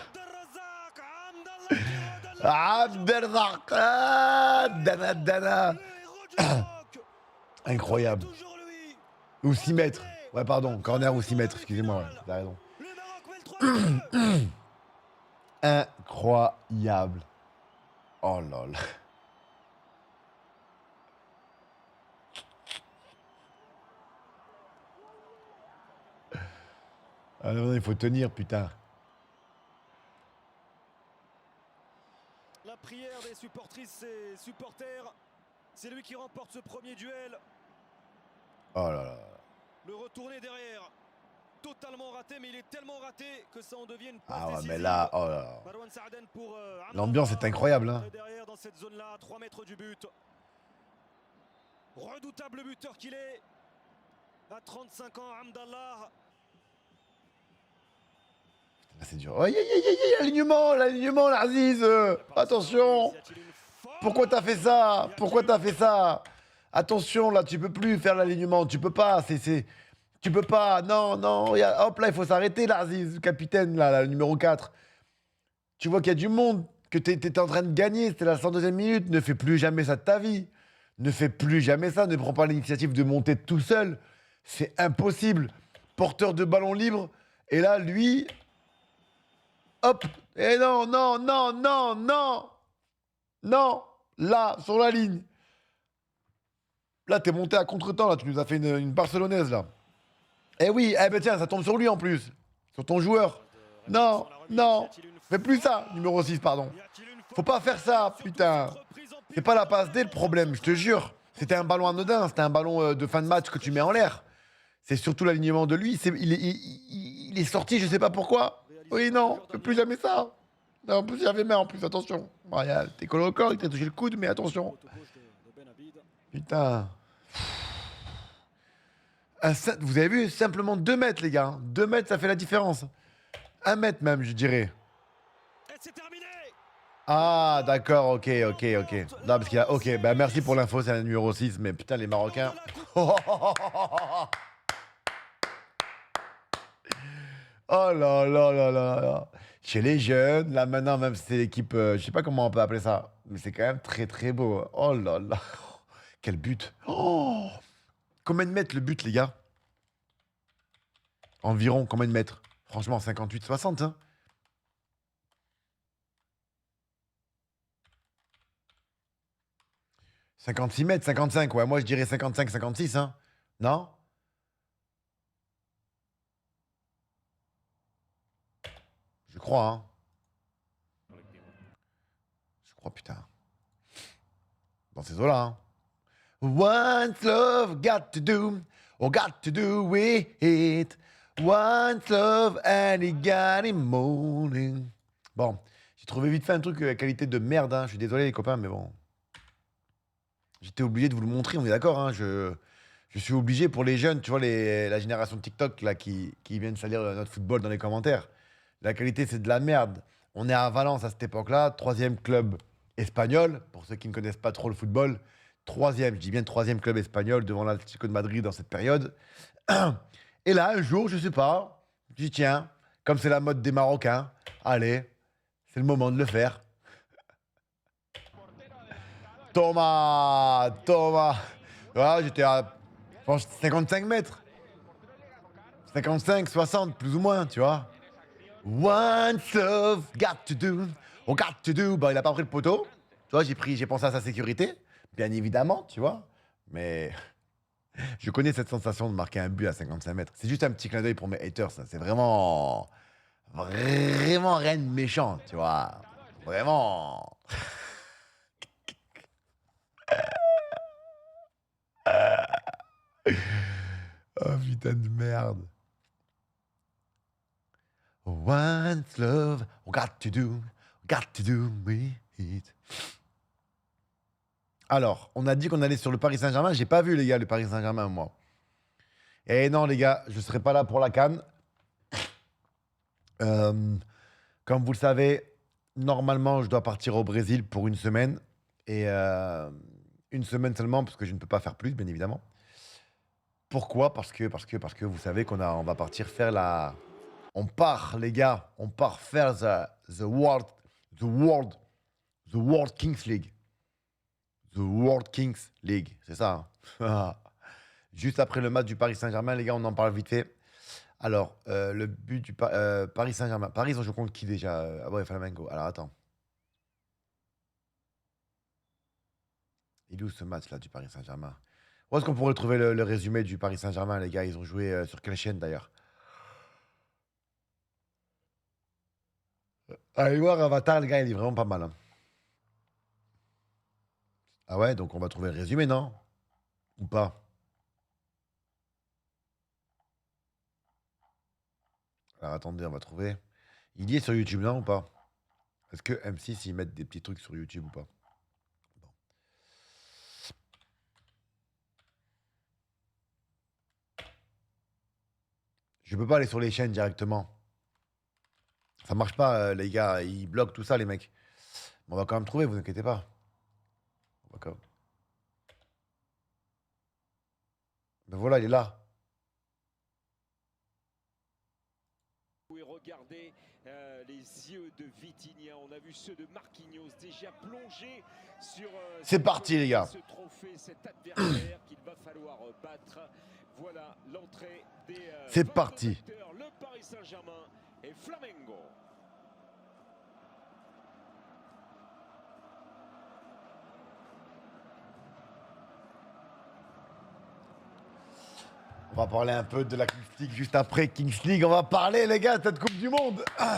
Abdelrazak Hamdallah qui redonne la Abdelrazak. Ah, Dana Dana. le héros du Maroc. Incroyable. Toujours lui. Ou 6 mètres. Ouais, pardon. Corner ou 6 mètres. Excusez-moi. Ouais, t'as raison. Le Maroc met le 3-2. Incroyable. Oh là là. Ah non, il faut tenir, putain. La prière des supportrices et supporters. C'est lui qui remporte ce premier duel. Oh là là. Le retourné derrière. Totalement raté, mais il est tellement raté que ça en devient une passe Ah ouais, décisive. mais là, oh là là. Marouane Saaden pour L'ambiance est incroyable, hein. Et derrière, dans cette zone-là, à 3 mètres du but. Redoutable buteur qu'il est. À 35 ans, Hamdallah. Là, c'est dur. Aïe, aïe, aïe, aïe, l'alignement, l'Aziz. Attention. Y a-t-il une faute? Pourquoi t'as fait ça? Pourquoi t'as fait ça? Attention, là, tu peux plus faire l'alignement. Tu peux pas. Tu peux pas. Non, non. Hop, là, il faut s'arrêter, l'Aziz, le capitaine, là, le numéro 4. Tu vois qu'il y a du monde, que t'étais en train de gagner. C'était la 102e minute. Ne fais plus jamais ça de ta vie. Ne fais plus jamais ça. Ne prends pas l'initiative de monter tout seul. C'est impossible. Porteur de ballon libre. Et là, lui. Hop. Et non, non, non, non, non. Non. Là, sur la ligne. Là, t'es monté à contre-temps. Là, tu nous as fait une Barcelonaise, là. Eh oui. Eh ben tiens, ça tombe sur lui en plus. Sur ton joueur. Non, non. Fais plus ça, numéro 6, pardon. Faut pas faire ça, putain. C'est pas la passe D le problème, je te jure. C'était un ballon anodin, c'était un ballon de fin de match que tu mets en l'air. C'est surtout l'alignement de lui. Il est sorti, je sais pas pourquoi. Oui, non, fais plus jamais ça. Non, en plus, il y avait main en plus, attention. T'es collé au corps, il t'a touché le coude, mais attention. Putain. Vous avez vu, simplement 2 mètres, les gars. 2 mètres, ça fait la différence. 1 mètre même, je dirais. C'est terminé. Ah, d'accord, ok. Non, parce qu'il a. Ok, bah merci pour l'info, c'est un numéro 6, mais putain, les Marocains. Oh là là là là là. Chez les jeunes, là maintenant, même si c'est l'équipe, je sais pas comment on peut appeler ça, mais c'est quand même très très beau. Oh là là. Quel but. Oh. Combien de mètres le but, les gars? Environ, combien de mètres? Franchement, 58, 60, hein. 56 mètres, 55, ouais, moi je dirais 55, 56, hein. Non? Je crois, hein. Je crois, putain. Dans ces eaux-là, hein. Once love got to do, or got to do it. Once love and it got him morning. Bon, j'ai trouvé vite fait un truc qualité de merde, hein. Je suis désolé les copains, mais bon. J'étais obligé de vous le montrer, on est d'accord, hein. Je suis obligé pour les jeunes, tu vois, la génération de TikTok là, qui viennent salir notre football dans les commentaires. La qualité, c'est de la merde. On est à Valence à cette époque-là, 3e club espagnol, pour ceux qui ne connaissent pas trop le football. 3e, je dis bien 3e club espagnol devant l'Atlético de Madrid dans cette période. Et là, un jour, je sais pas, je dis tiens, comme c'est la mode des Marocains, allez, c'est le moment de le faire. Thomas. Voilà, j'étais à 55 mètres. 55, 60, plus ou moins, tu vois. Once love got to do, or got to do. Bah, il a pas pris le poteau. Tu vois, j'ai pensé à sa sécurité, bien évidemment, tu vois. Mais je connais cette sensation de marquer un but à 55 mètres. C'est juste un petit clin d'œil pour mes haters, ça. C'est vraiment rien de méchant, tu vois. Vraiment. Oh putain de merde. One love, got to do it. Alors, on a dit qu'on allait sur le Paris Saint-Germain. J'ai pas vu, les gars, le Paris Saint-Germain, moi. Et non, les gars, je serai pas là pour la CAN. Comme vous le savez, normalement, je dois partir au Brésil pour une semaine. Et une semaine seulement, parce que je ne peux pas faire plus, bien évidemment. Pourquoi? Parce que vous savez on va partir faire la... On part, les gars, on part faire the World Kings League. The World Kings League, c'est ça. Hein. Juste après le match du Paris Saint-Germain, les gars, on en parle vite fait. Alors, le but du Paris Saint-Germain. Paris, ils ont joué contre qui déjà? Ah ouais, Flamengo. Alors, attends. Il est où ce match-là du Paris Saint-Germain? Où est-ce qu'on pourrait trouver le résumé du Paris Saint-Germain, les gars? Ils ont joué sur quelle chaîne, d'ailleurs? Allez voir Avatar, les gars, il est vraiment pas mal. Hein. Ah ouais, donc on va trouver le résumé, non? Ou pas? Alors attendez, on va trouver. Il y est sur YouTube, non, ou pas? Est-ce que M6, ils mettent des petits trucs sur YouTube ou pas? Bon. Je peux pas aller sur les chaînes directement. Ça marche pas, les gars. Ils bloquent tout ça, les mecs. Mais on va quand même trouver, vous inquiétez pas. On va quand même... Ben voilà, il est là. Et regardez les yeux de Vitinha, on a vu ceux de Marquinhos déjà plongés sur C'est parti, les gars. ce trophée, cet adversaire qu'il va falloir battre. Voilà l'entrée des C'est parti. le Paris Saint-Germain et Flamengo. On va parler un peu de la Kings League juste après Kings League. On va parler, les gars, de cette Coupe du Monde. Ah.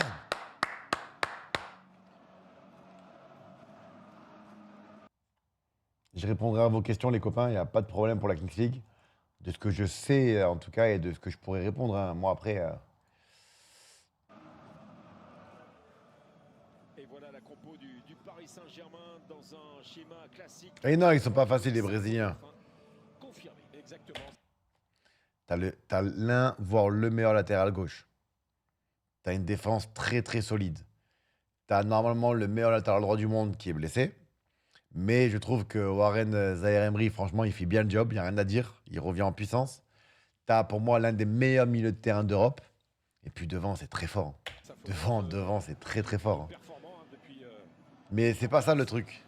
Je répondrai à vos questions, les copains. Il n'y a pas de problème pour la Kings League. De ce que je sais, en tout cas, et de ce que je pourrais répondre. Hein. Moi, après... Et voilà la compo du Paris Saint-Germain dans un schéma classique. Et non, ils sont pas faciles, les Brésiliens. Confirmé, exactement. T'as l'un, voire le meilleur latéral gauche. T'as une défense très, très solide. T'as normalement le meilleur latéral droit du monde qui est blessé. Mais je trouve que Warren Zaïre-Emery, franchement, il fait bien le job. Il n'y a rien à dire. Il revient en puissance. T'as pour moi l'un des meilleurs milieux de terrain d'Europe. Et puis devant, c'est très fort. Devant, c'est très, très fort. Mais c'est pas ça le truc.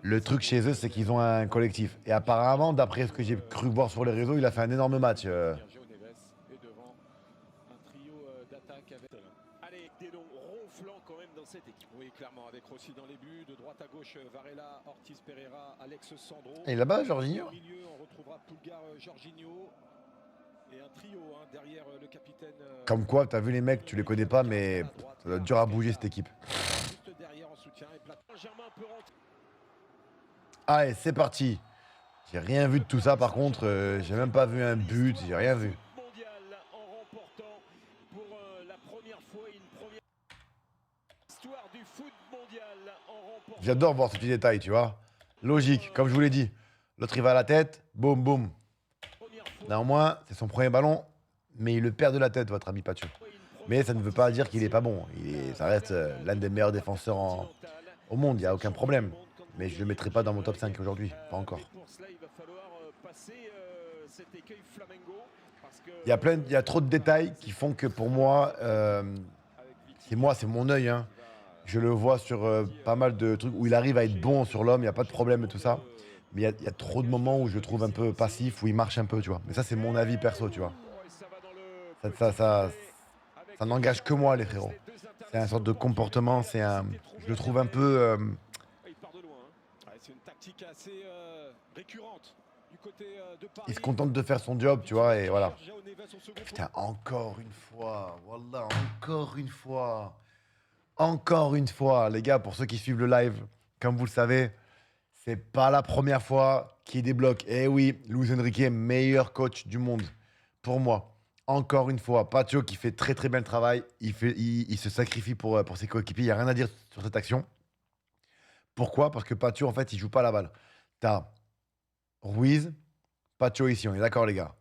Le truc chez eux, c'est qu'ils ont un collectif. Et apparemment, d'après ce que j'ai cru voir sur les réseaux, il a fait un énorme match. Allez, des noms ronflants quand même dans cette équipe. Oui, clairement, avec Rossi dans les buts. De droite à gauche, Varela, Ortiz Pereira, Alex Sandro. Et là-bas, Jorginho. Au milieu, on retrouvera Pulgar, Jorginho. Et un trio derrière le capitaine. Comme quoi, t'as vu les mecs, tu les connais pas, mais ça doit être dur à bouger cette équipe. Juste derrière en soutien. Et Saint-Germain peut rentrer. Allez, c'est parti. J'ai rien vu de tout ça, par contre. J'ai même pas vu un but, j'ai rien vu. Mondial en remportant pour la première fois une première histoire du foot mondial en remportant. J'adore voir ce petit détail, tu vois. Logique, comme je vous l'ai dit. L'autre, il va à la tête, boum, boum. Néanmoins, c'est son premier ballon, mais il le perd de la tête, votre ami Pathieu. Mais ça ne veut pas dire qu'il est pas bon. Ça reste l'un des meilleurs défenseurs au monde, il n'y a aucun problème. Mais je ne le mettrai pas dans mon top 5 aujourd'hui, pas encore. Pour cela, il va falloir passer cet écueil Flamengo. Il y a trop de détails qui font que pour moi, c'est mon œil. Hein. Je le vois sur pas mal de trucs où il arrive à être bon sur l'homme, il n'y a pas de problème et tout ça. Mais il y a trop de moments où je le trouve un peu passif, où il marche un peu, tu vois. Mais ça, c'est mon avis perso, tu vois. Ça n'engage que moi, les frérots. C'est un sorte de comportement, je le trouve un peu... il part de loin. C'est une tactique assez récurrente du côté de Paris. il se contente de faire son job, tu vois, et voilà. Putain, encore une fois, wallah, encore une fois, les gars, pour ceux qui suivent le live, comme vous le savez, c'est pas la première fois qu'il débloque. Eh oui, Luis Enrique, meilleur coach du monde, pour moi. Encore une fois, Pacho qui fait très très bien le travail. Il se sacrifie pour ses coéquipiers. Il n'y a rien à dire sur cette action. Pourquoi? Parce que Pacho, en fait, il joue pas la balle. T'as Ruiz, Pacho ici. On est d'accord, les gars?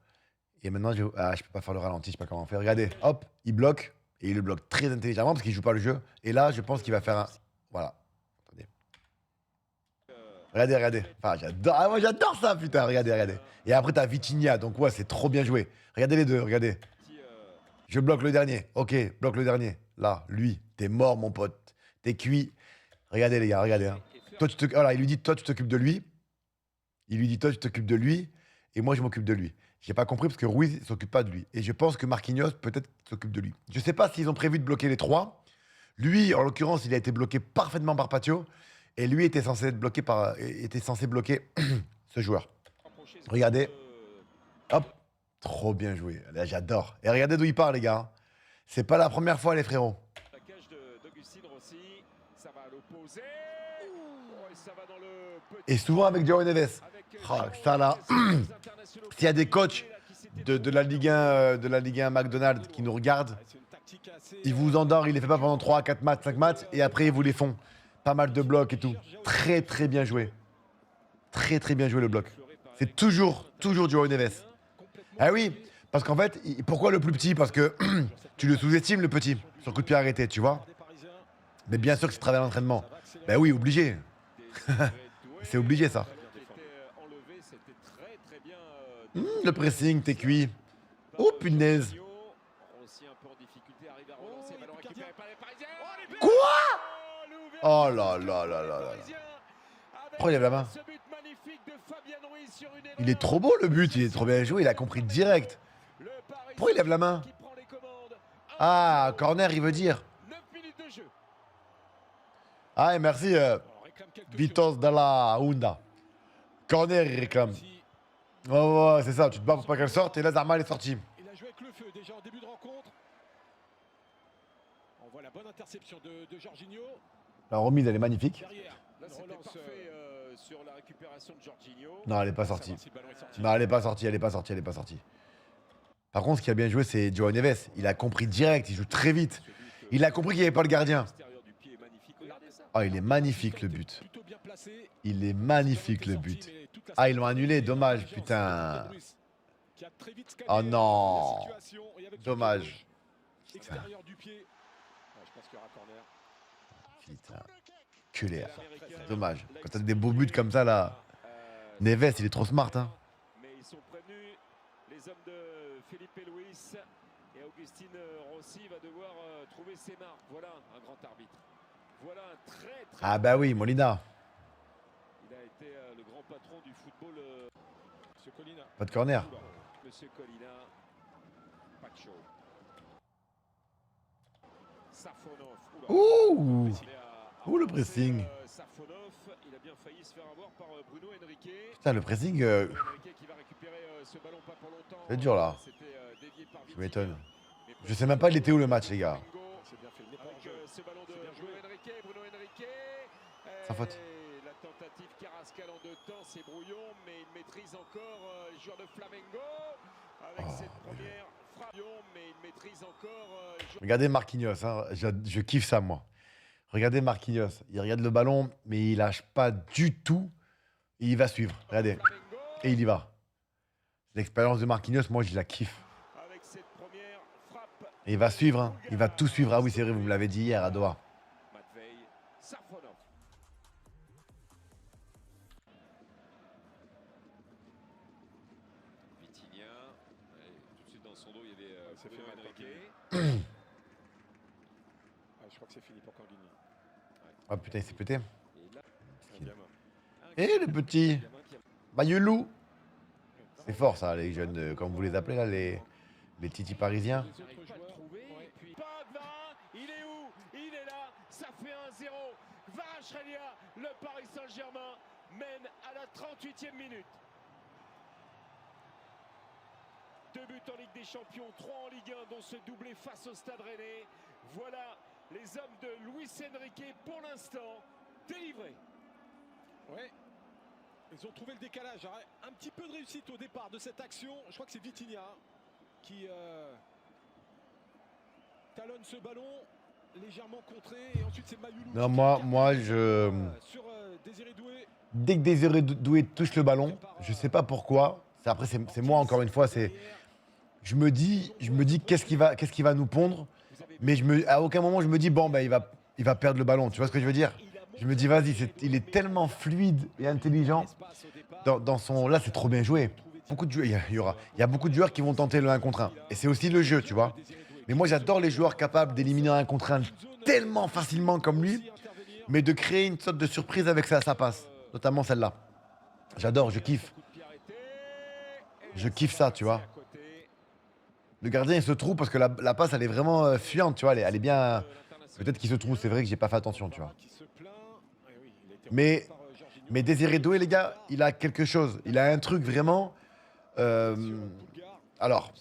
Et maintenant, je peux pas faire le ralenti. Je sais pas comment faire. Regardez, hop, il bloque. Et il le bloque très intelligemment parce qu'il joue pas le jeu. Et là, je pense qu'il va faire un. Voilà. Attendez. Regardez. Enfin, j'adore. Ah, moi, j'adore ça, putain. Regardez. Et après, t'as Vitinha. Donc, ouais, c'est trop bien joué. Regardez les deux, regardez. Je bloque le dernier. Ok, bloque le dernier. Là, lui, t'es mort, mon pote. T'es cuit. Regardez, les gars, regardez. Hein. Toi, voilà, il lui dit, toi, tu t'occupes de lui. Il lui dit, toi, tu t'occupes de lui. Et moi, je m'occupe de lui. J'ai pas compris parce que Ruiz s'occupe pas de lui. Et je pense que Marquinhos, peut-être, s'occupe de lui. Je sais pas s'ils ont prévu de bloquer les trois. Lui, en l'occurrence, il a été bloqué parfaitement par Patio. Et lui était censé bloquer ce joueur. Regardez. Hop. Trop bien joué. Là, j'adore. Et regardez d'où il part, les gars. C'est pas la première fois, les frérots. La cage d'Augustin Rossi, ça va à l'opposé. Oh, et ça va dans le petit Et souvent avec Joao Neves. avec Ah, ça là. S'il y a des coachs de la Ligue 1, McDonald's qui nous regardent, c'est une tactique assez ils vous endorment, ils les fait pas pendant 3, 4 matchs, 5 matchs, et après ils vous les font. Pas mal de blocs et tout. Très très bien joué. Très très bien joué le bloc. C'est toujours Joao Neves. Ah oui, parce qu'en fait, pourquoi le plus petit? Parce que tu le sous-estimes, le petit, sur le coup de pied arrêté, tu vois. des Parisiens. Mais bien sûr que c'est travail d'entraînement. Ben oui, obligé. C'est obligé, ça. Enlevé, c'était très bien. Le pressing, t'es cuit. Oh punaise. Rossi un peu en difficulté, arrive à relancer, ballon récupéré par les Parisiens. Quoi? Oh là là là là là. Pourquoi il lève la main? Il est trop beau le but, il est trop bien joué, il a compris direct. Pourquoi il lève la main? Ah, corner, il veut dire. 9 minutes de jeu. Ah, et merci, On réclame quelque Vitos de la Honda. Corner, il réclame. chose. Ouais, c'est ça, tu te bats pour pas qu'elle sorte, et là, Zarma, elle est sortie. Il a joué avec le feu déjà en début de rencontre. On voit la bonne interception de Jorginho. La remise, elle est magnifique. Derrière, là c'était parfait sur la récupération de Jorginho. Non, elle est pas sortie. Si le ballon est sorti. Non, elle est pas sortie. Par contre, ce qui a bien joué, c'est Joao Neves. Il a compris direct, il joue très vite. Il a compris qu'il n'y avait pas le gardien. L'extérieur du pied est magnifique. Regardez ça. Oh, il est magnifique le but. Plutôt bien placé. Il est magnifique le but. Ah, ils l'ont annulé, dommage, putain. Qui a très vite scanné Oh non. la situation, et avec le Dommage. pied gauche, extérieur du pied. Ouais, je pense qu'il y aura corner. Putain. Culé. Dommage. Quand t'as des beaux buts comme ça, là. Neves, il est trop smart, hein. Mais ils sont prévenus, les hommes de Felipe Luis, et Augustin Rossi va devoir trouver ses marques. Voilà un grand arbitre. Voilà un très Ah bah oui, Molina. Il a été le grand patron du football. Monsieur Colina. Pas de corner. Monsieur Colina. Pacho. Safonov. Ouh. Il a Ouh, le avancé, pressing. Safonov, il a bien failli se faire avoir par Bruno Henrique. Putain, le pressing, Bruno Henrique qui va récupérer ce ballon pas pour longtemps. c'est dur, là. C'était dévié par Je m'étonne. Mais Je sais même pas, il était où le match, les gars. C'est bien fait. Avec ce ballon de Bruno Henrique. Sans faute. La tentative Carrascal en 2 temps, c'est brouillon, mais il maîtrise encore le joueur de Flamengo. Avec cette première frappe, mais il maîtrise encore. Regardez Marquinhos, hein. Je kiffe ça, moi. Regardez Marquinhos. Il regarde le ballon, mais il lâche pas du tout. Et il va suivre. Regardez. Et il y va. L'expérience de Marquinhos, moi, je la kiffe. Avec cette première frappe. Et il va suivre, hein. Il va tout suivre. Ah oui, c'est vrai, vous me l'avez dit hier à Doha. Matvei Safonov. Vitinha. Tout de suite dans son dos, il y avait Bruno Henrique. Je crois que c'est fini pour Canguigny. Ah putain, il s'est pété. Et là, un gamin. Et le petit Un gamin qui a- Bayelou. C'est fort, ça, les jeunes, comme vous les appelez, là, les titis parisiens. Les autres joueurs, et puis Pogba, il est où? Il est là, ça fait 1-0. Kvaratskhelia, le Paris Saint-Germain mène à la 38e minute. 2 buts en Ligue des Champions, 3 en Ligue 1, dont ce doublé face au Stade Rennais. Voilà les hommes de Luis Enrique pour l'instant délivrés. Ouais. Ils ont trouvé le décalage. Un petit peu de réussite au départ de cette action. Je crois que c'est Vitinha qui talonne ce ballon légèrement contré et ensuite c'est Mayoulou. Non, moi, Sur Désiré Doué. dès que Désiré Doué touche le ballon, je sais pas pourquoi. Après, c'est moi encore une fois. Je me dis qu'est-ce qui va nous pondre. Mais à aucun moment je me dis bon, bah, il va perdre le ballon. Tu vois ce que je veux dire? Je me dis vas-y, il est tellement fluide et intelligent dans son. Là, c'est trop bien joué. Beaucoup de joueurs, il y a beaucoup de joueurs qui vont tenter le 1 contre 1. Et c'est aussi le jeu, tu vois. Mais moi, j'adore les joueurs capables d'éliminer un 1 contre 1 tellement facilement comme lui, mais de créer une sorte de surprise avec ça, ça passe. Notamment celle-là. J'adore, je kiffe. Je kiffe ça, tu vois. Le gardien, il se trouve parce que la passe, elle est vraiment fuyante, tu vois. Elle est bien. Peut-être qu'il se trouve, c'est vrai que j'ai pas fait attention, tu vois. Mais Désiré Doué, les gars, il a quelque chose. Il a un truc vraiment. Alors,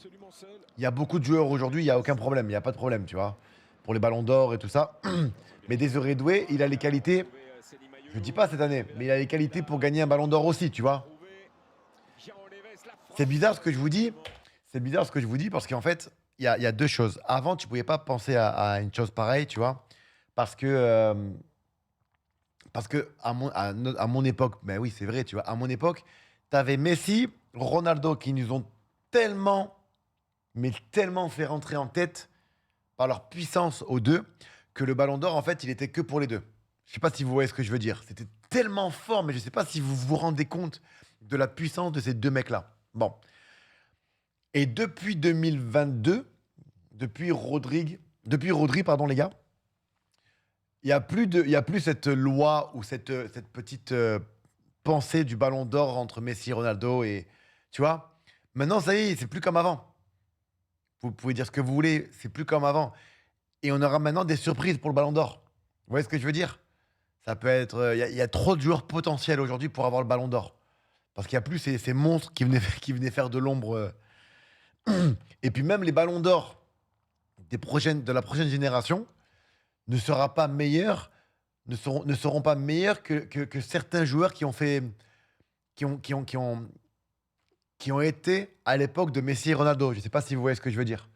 il y a beaucoup de joueurs aujourd'hui, il n'y a aucun problème, il n'y a pas de problème, tu vois. Pour les ballons d'or et tout ça. Mais Désiré Doué, il a les qualités. Je dis pas cette année, mais il a les qualités pour gagner un ballon d'or aussi, tu vois. C'est bizarre ce que je vous dis. C'est bizarre ce que je vous dis parce qu'en fait, il y a deux choses. Avant, tu pouvais pas penser à une chose pareille, tu vois. Parce que à mon époque, ben oui, c'est vrai, tu vois, à mon époque, tu avais Messi, Ronaldo qui nous ont tellement, mais tellement fait rentrer en tête par leur puissance aux deux que le ballon d'or, en fait, il était que pour les deux. Je sais pas si vous voyez ce que je veux dire. C'était tellement fort, mais je sais pas si vous vous rendez compte de la puissance de ces deux mecs-là. Bon. Et depuis 2022, depuis Rodri, pardon, les gars, il n'y a plus cette loi ou cette petite pensée du ballon d'or entre Messi et Ronaldo. Et, tu vois, maintenant, ça y est, c'est plus comme avant. Vous pouvez dire ce que vous voulez, c'est plus comme avant. Et on aura maintenant des surprises pour le ballon d'or. Vous voyez ce que je veux dire? Ça peut être. Il y a trop de joueurs potentiels aujourd'hui pour avoir le ballon d'or. Parce qu'il n'y a plus ces monstres qui venaient faire de l'ombre. Et puis même les ballons d'or de la prochaine génération ne seront pas meilleurs que certains joueurs qui ont été à l'époque de Messi et Ronaldo. Je ne sais pas si vous voyez ce que je veux dire.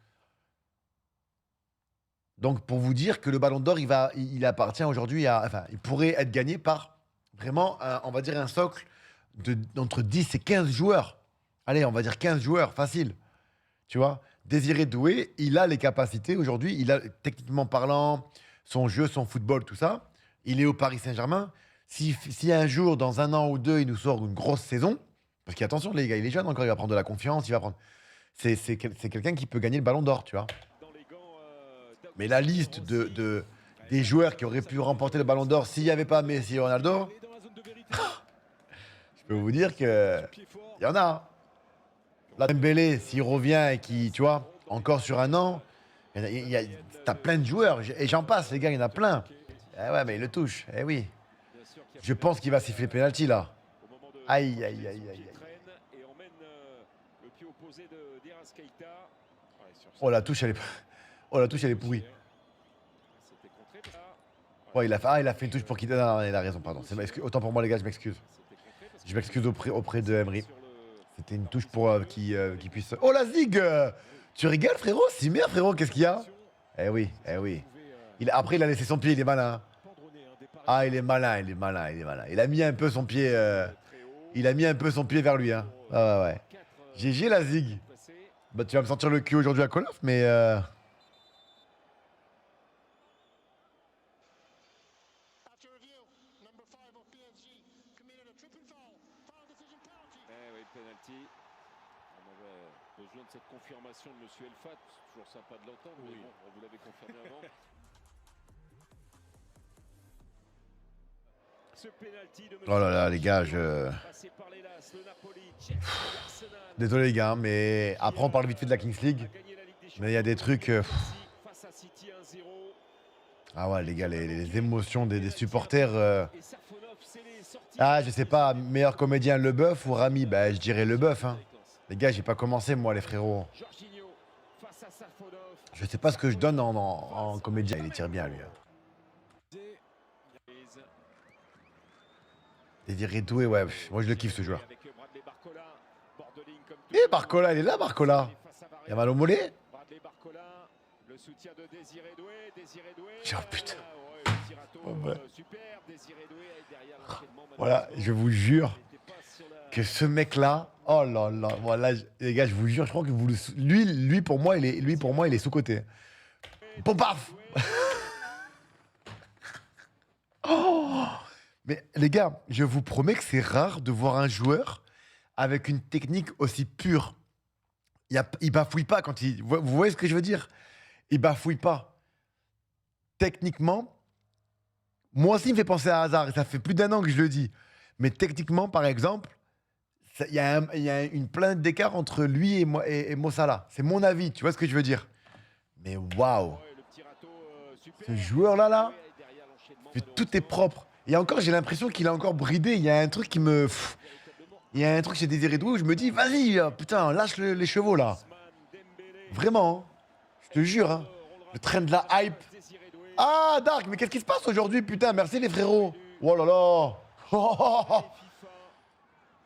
Donc pour vous dire que le ballon d'or, il appartient aujourd'hui il pourrait être gagné par vraiment, on va dire un socle d'entre 10 et 15 joueurs. Allez, on va dire 15 joueurs, facile. Tu vois, Désiré Doué, il a les capacités aujourd'hui, il a techniquement parlant, son jeu, son football, tout ça. Il est au Paris Saint-Germain. Si un jour, dans un an ou deux, il nous sort une grosse saison, parce qu'attention les gars, il est jeune encore, il va prendre de la confiance, il va prendre. C'est quelqu'un qui peut gagner le ballon d'or, tu vois. Mais la liste des joueurs qui auraient pu remporter le ballon d'or s'il n'y avait pas Messi et Ronaldo, je peux vous dire qu'il y en a. Hein. Là, Dembélé, s'il revient et qui, tu vois, encore sur un an, t'as plein de joueurs. Et j'en passe, les gars, il y en a plein. Eh ouais, mais il le touche. Eh oui. Je pense qu'il va siffler penalty, là. Aïe, aïe, aïe, aïe, aïe. Oh, la touche, elle est pourrie. Oh, il a fait une touche pour quitter. Non, il a raison, pardon. Autant pour moi, les gars, je m'excuse. Je m'excuse auprès de Emery. C'était une touche pour qui puisse. Oh la zig! Tu rigoles, frérot? Si merde, frérot, qu'est-ce qu'il y a? Eh oui, eh oui. Après, il a laissé son pied, il est malin. Ah, il est malin. Il a mis un peu son pied. Il a mis un peu son pied vers lui. Hein. Ah ouais. GG la zig. Bah, tu vas me sentir le cul aujourd'hui à Call of, mais. Besoin de cette confirmation de Monsieur Elfat, c'est toujours sympa de l'entendre, oui. Mais bon, on vous l'avait confirmé avant. Oh là là, les gars, désolé les gars, mais après on parle vite fait de la Kings League, mais il y a des trucs... Ah ouais, les gars, les émotions des supporters... Ah, je sais pas, meilleur comédien Leboeuf ou Rami? Bah, je dirais Leboeuf, hein. Les gars, j'ai pas commencé, moi, les frérots. Je sais pas ce que je donne en comédien. Il tire bien, lui. Hein. Désiré Doué, ouais. Moi, je le kiffe, ce joueur. Et Barcola, il est là, Barcola. Il y a mal au mollet? Bradley Barcola, le soutien de Désiré Doué. Désiré Doué. Oh, putain. Ouais, le tirato, Oh, ouais. super. Désiré Doué derrière l'enchaînement. Voilà, je vous jure que ce mec-là, oh là là, voilà, les gars, je vous jure, je crois que vous lui pour moi, il est sous-coté. Bon, paf. Oh, mais les gars, je vous promets que c'est rare de voir un joueur avec une technique aussi pure. Il bafouille pas quand il. Vous voyez ce que je veux dire? Il bafouille pas. Techniquement, moi aussi, il me fait penser à Hazard, et ça fait plus d'1 an que je le dis. Mais techniquement, par exemple, il y a une planète d'écart entre lui et moi et Mo Salah. C'est mon avis, tu vois ce que je veux dire? Mais waouh! Ce joueur-là, tout est propre. Et encore, j'ai l'impression qu'il a encore bridé. Il y a un truc qui me. Il y a un truc chez Désiré Doué où je me dis, vas-y, putain, lâche les chevaux là. Vraiment, hein. Je te jure, hein. Le train de la hype. Ah, Dark, mais qu'est-ce qui se passe aujourd'hui, putain? Merci les frérots. Oh là là. Oh, oh, oh.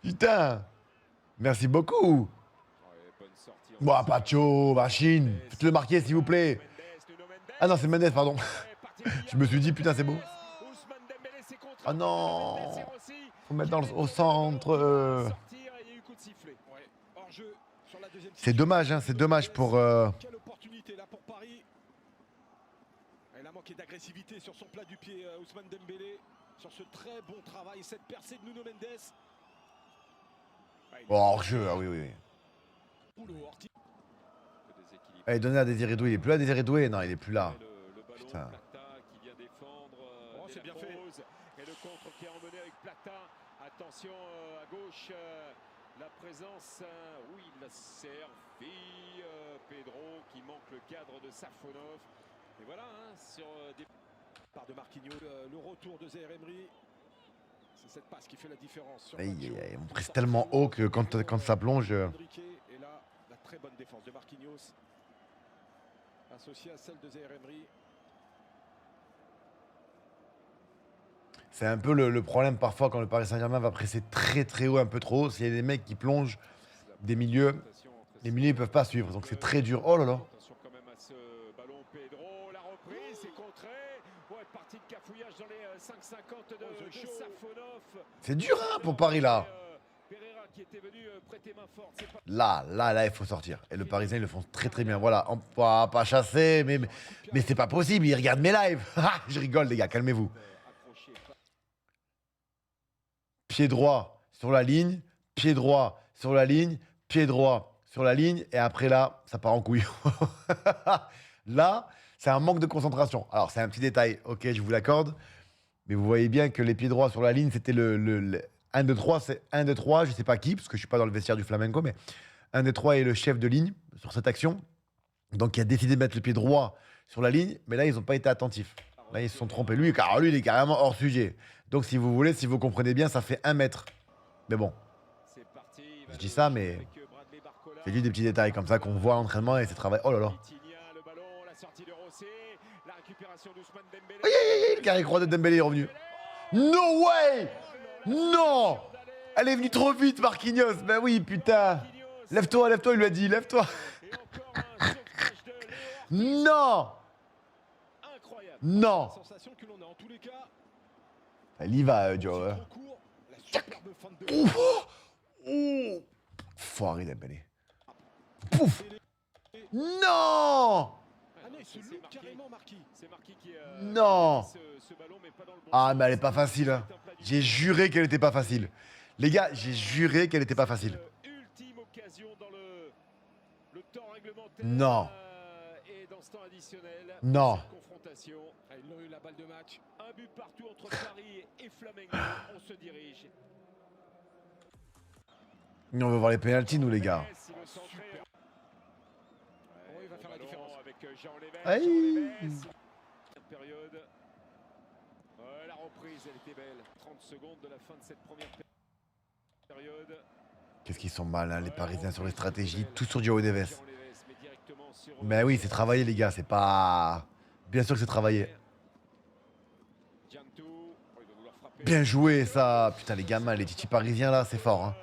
Putain. Merci beaucoup. Bon, Pacho, machine. Faites le marquer, s'il vous plaît. Ah non, c'est Mendes, pardon. Je me suis dit, putain, c'est beau. Ah non. Faut mettre au centre. C'est dommage, hein, c'est dommage pour. Quelle opportunité là pour Paris. Elle a manqué d'agressivité sur son plat du pied, Ousmane Dembélé, sur ce très bon travail, cette percée de Nuno Mendes. Oh, hors-jeu, ah oui, oui, oui. Allez, donnez à Désiré Doué. Il est plus là, Désiré Doué? Non, il est plus là. Putain. Oh, c'est bien fait. Et le contre qui est emmené avec Plata. Attention à gauche, la présence. Oui, il l'a servi. Pedro qui manque le cadre de Safonov. Et voilà, hein, sur des. Part de Marquinhos, le retour de Zaïre Emery. C'est cette passe qui fait la différence. Sur Aïe, Nacho. aïe, aïe, on prise tellement haut que quand ça plonge. Enrique. Et là, la très bonne défense de Marquinhos. Associée à celle de Zaïre Emery. C'est un peu le problème parfois quand le Paris Saint-Germain va presser très très haut, un peu trop. S'il y a des mecs qui plongent des milieux, les milieux ne peuvent pas suivre. Donc c'est très dur. Oh là là. Attention quand même à ce ballon. Pedro, la reprise, c'est contré. Ouais, partie de cafouillage dans les 5,50 de Safonov. C'est dur hein, pour Paris là. Pereira qui était venu prêter main forte. C'est pas... Là, il faut sortir. Et le Parisien, ils le font très très bien. Voilà, pas chasser, mais c'est pas possible. Ils regardent mes lives. Je rigole, les gars, calmez-vous. Pied droit sur la ligne, pied droit sur la ligne, pied droit sur la ligne. Et après là, ça part en couille. Là, c'est un manque de concentration. Alors, c'est un petit détail, ok, je vous l'accorde. Mais vous voyez bien que les pieds droits sur la ligne, c'était le 1, 2, 3, c'est 1, 2, 3, je sais pas qui, parce que je suis pas dans le vestiaire du Flamenco, mais 1, 2, 3 est le chef de ligne sur cette action. Donc, il a décidé de mettre le pied droit sur la ligne, mais là, ils n'ont pas été attentifs. Là, ils se sont trompés. Lui, car lui, il est carrément hors sujet. Donc, si vous voulez, si vous comprenez bien, ça fait 1 mètre. Mais bon, je dis ça, mais c'est juste des petits détails comme ça qu'on voit à l'entraînement et c'est travail. Oh là là. Le carré croix de Dembélé est revenu. No way! Non! Elle est venue trop vite, Marquinhos. Ben oui, putain. Lève-toi, il lui a dit, lève-toi. Non! Non! Elle y va, Joe. Ouf! Oh! Foiré Dembélé. Pouf! Non! Non! Ah, mais elle est pas facile. Hein. J'ai juré qu'elle était pas facile. Les gars, j'ai juré qu'elle était pas facile. Non. Non. Ils ont eu la balle de match. Un but partout entre Paris et Flamengo. On se dirige. On veut voir les pénaltys, nous, les gars. Il va faire la différence. Avec Jean Lévesque. Aïe. Période. La reprise, elle était belle. 30 secondes de la fin de cette première période. Qu'est-ce qu'ils sont malins, les Parisiens, sur les stratégies. Tout sur João Neves. Mais oui, c'est travaillé, les gars. C'est pas... Bien sûr que c'est travaillé. Bien joué, ça. Putain, les gamins, les titis parisiens, là, c'est fort. Hein.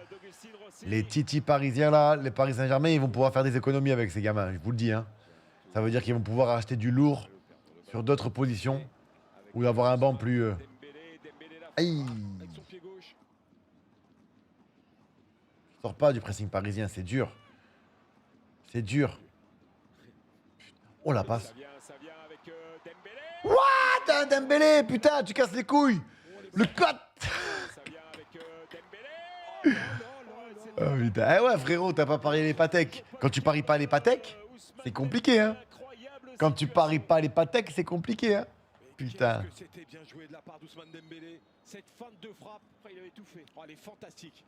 Les titis parisiens là, les Paris Saint-Germain, ils vont pouvoir faire des économies avec ces gamins, je vous le dis. Hein. Ça veut dire qu'ils vont pouvoir acheter du lourd sur d'autres positions ou avoir un banc plus... Aïe. Avec son pied gauche. Sors pas du pressing parisien, c'est dur. C'est dur. Oh la passe. Ça vient avec Dembélé. What Dembélé, putain, tu casses les couilles. Le cote. Ça vient avec Dembélé. Oh putain. Eh ouais frérot, t'as pas parié les patek. Quand tu paries pas les patek, c'est compliqué hein. Quand tu paries pas les patek, c'est compliqué hein. Mais Putain. qu'est-ce que c'était bien joué de la part d'Ousmane Dembélé. Cette feinte de frappe, après, il avait tout fait. Oh, elle est fantastique.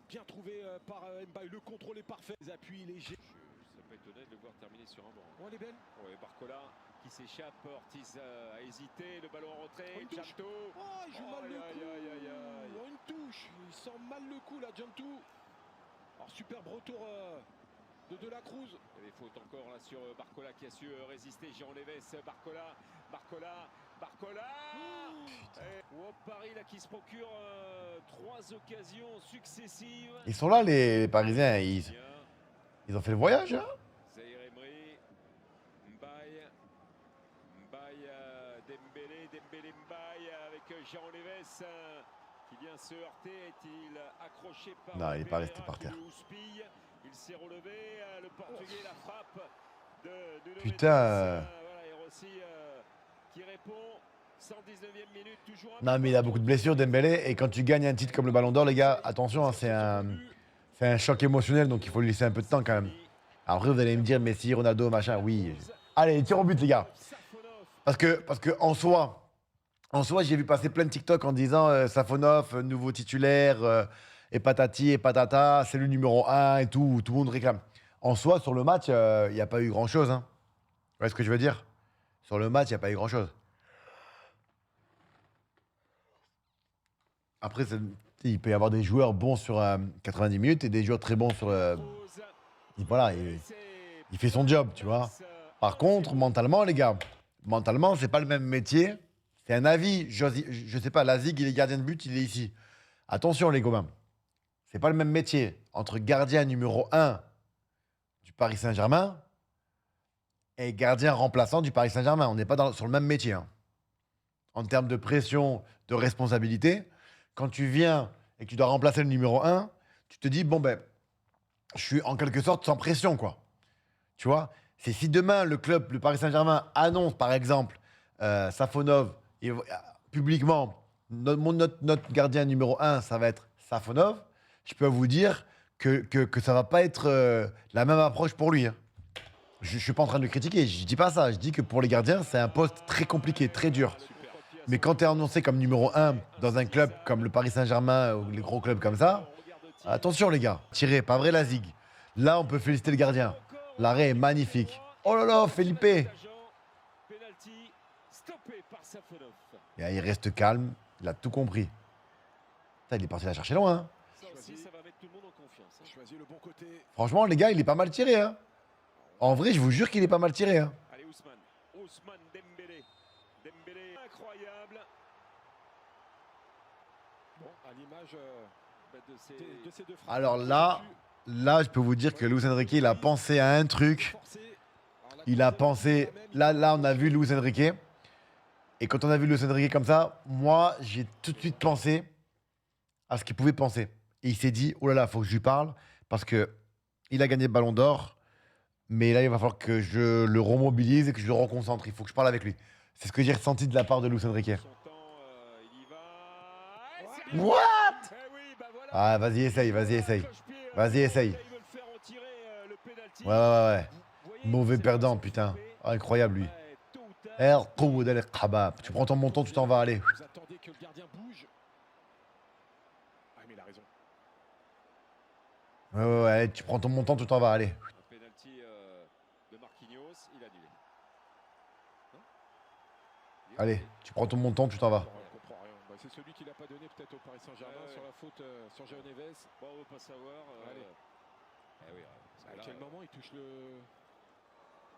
Bien trouvé par Mbaye. Le contrôle est parfait. Les appuis légers. Je serais pas étonné de le voir terminer sur un banc. Oh, elle est belle. Ouais, Barcola qui s'échappe, Ortiz a hésité, le ballon en retrait, Oh, une touche. Janto. Oh, il joue mal le coup. Oh, une touche. Il sent mal le coup là, Jantou. Alors, superbe retour de la Cruz. Il y avait faute encore là sur Barcola qui a su résister. Jean Lévesque, Barcola. Et Paris là qui se procure 3 occasions successives. Ils sont là les Parisiens, ils ont fait le voyage hein. Zahir Emery, Mbaye, Dembélé Mbaye avec Jean Lévesque qui vient se heurter. Est-il accroché par Non, il est pas resté Pereira par terre. qui le houspille. Il s'est relevé, le Portugais, la frappe de Nuno Putain. Mendes. Voilà, et Rossi qui répond. 119e minute, toujours un Non mais il a beaucoup de blessures Dembélé et quand tu gagnes un titre comme le Ballon d'Or les gars, attention hein, c'est un choc émotionnel donc il faut lui laisser un peu de temps quand même. Après vous allez me dire Messi, Ronaldo, machin, oui. Allez, tir au but les gars. Parce que en soi j'ai vu passer plein de TikTok en disant Safonov, nouveau titulaire, et patati et patata, c'est le numéro 1 et tout le monde réclame. En soi, sur le match, il n'y a pas eu grand chose. Hein. Vous voyez ce que je veux dire? Sur le match, il n'y a pas eu grand chose. Après, il peut y avoir des joueurs bons sur 90 minutes et des joueurs très bons sur... voilà, il fait son job, tu vois. Par contre, mentalement, les gars, mentalement, c'est pas le même métier. C'est un avis. Je sais pas, Lazig, il est gardien de but, il est ici. Attention, les copains. C'est pas le même métier entre gardien numéro 1 du Paris Saint-Germain et gardien remplaçant du Paris Saint-Germain. On n'est pas sur le même métier. Hein. En termes de pression, de responsabilité, quand tu viens et que tu dois remplacer le numéro 1, tu te dis, bon ben, je suis en quelque sorte sans pression, quoi. Tu vois? C'est si demain, le club, le Paris Saint-Germain, annonce, par exemple, Safonov, publiquement, notre gardien numéro 1, ça va être Safonov, je peux vous dire que ça va pas être la même approche pour lui. Hein. Je suis pas en train de le critiquer, je dis pas ça. Je dis que pour les gardiens, c'est un poste très compliqué, très dur. Mais quand tu es annoncé comme numéro 1 dans un club comme le Paris Saint-Germain ou les gros clubs comme ça, attention les gars, tirez, pas vrai la zig. Là, on peut féliciter le gardien. L'arrêt est magnifique. Oh là là, Felipe. Et là, il reste calme, il a tout compris. Putain, il est parti la chercher loin. Hein. Ça va mettre tout le monde en confiance. Choisis le bon côté. Franchement, les gars, il est pas mal tiré. Hein. En vrai, je vous jure qu'il est pas mal tiré. Hein. Allez, Ousmane Dembélé. Dembélé, incroyable. Bon, à l'image De de ces deux frappes. Alors là, je peux vous dire que Luis Enrique, il a pensé à un truc. Il a pensé... Là, on a vu Luis Enrique. Et quand on a vu Luis Enrique comme ça, moi, j'ai tout de suite pensé à ce qu'il pouvait penser. Et il s'est dit, oh là là, faut que je lui parle. Parce que il a gagné le Ballon d'Or. Mais là, il va falloir que je le remobilise et que je le reconcentre. Il faut que je parle avec lui. C'est ce que j'ai ressenti de la part de Luis Enrique. What? Ah, vas-y, essaye. Vas-y, essaye. Ouais. Mauvais perdant, putain. Ah, incroyable, lui. Tu prends ton montant, tu t'en vas, aller. Vous attendez que le gardien bouge. Ah, mais il a raison. Ouais, allez, tu prends ton montant, tu t'en vas, aller. Un penalty de Marquinhos, il a annulé. Allez, tu prends ton montant, tu t'en vas. On comprend rien. Bah, c'est celui qui l'a pas donné peut-être au Paris Saint-Germain sur la faute sur Jean Neves. Bon, on veut pas savoir. Allez. Oui, parce que À là, quel moment il touche le...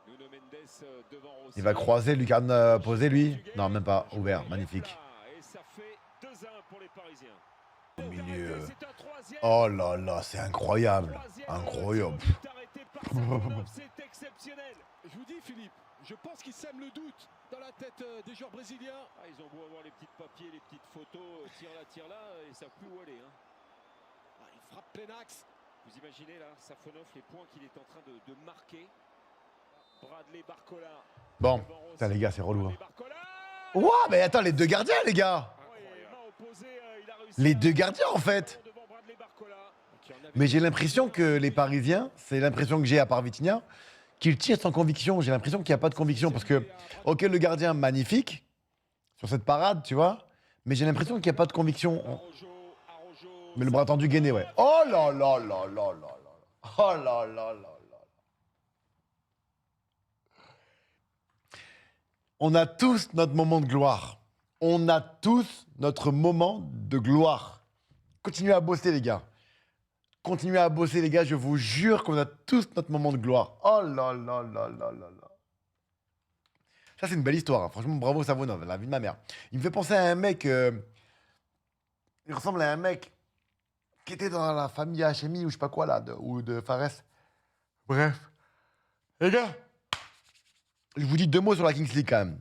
Nuno Mendes devant Rossi. Il va croiser, lucarne posée, lui. Non, même pas. Ouvert, magnifique. Et ça fait 2-1 pour les Parisiens. Au milieu. C'est un troisième. Oh là là, c'est incroyable. Incroyable. C'est exceptionnel. Je vous dis, Philippe, je pense qu'il sème le doute dans la tête des joueurs brésiliens. Ah, ils ont beau avoir les petits papiers, les petites photos, tire là, ils savent plus où aller. Hein. Ah, il frappe plein axe. Vous imaginez là, Safonov, les points qu'il est en train de marquer. Bradley Barcola. Bon, putain, les gars, c'est relou. Hein. Barcola. Ouah, mais attends, les deux gardiens, les gars. Les deux gardiens, en fait. Mais j'ai l'impression que les Parisiens, c'est l'impression que j'ai à part Vitinha, qu'ils tirent sans conviction. J'ai l'impression qu'il n'y a pas de conviction. Parce que, ok, le gardien, magnifique, sur cette parade, tu vois, mais j'ai l'impression qu'il n'y a pas de conviction. Mais le bras tendu gainé, ouais. Oh là là là là là là. Oh là là là là. On a tous notre moment de gloire. On a tous notre moment de gloire. Continuez à bosser, les gars. Continuez à bosser, les gars. Je vous jure qu'on a tous notre moment de gloire. Oh là là là là là là. Ça, c'est une belle histoire. Hein. Franchement, bravo Savonov, la vie de ma mère. Il me fait penser à un mec... il ressemble à un mec qui était dans la famille HMI ou je sais pas quoi, là, ou de Fares. Bref. Les gars, je vous dis 2 mots sur la Kings League quand même,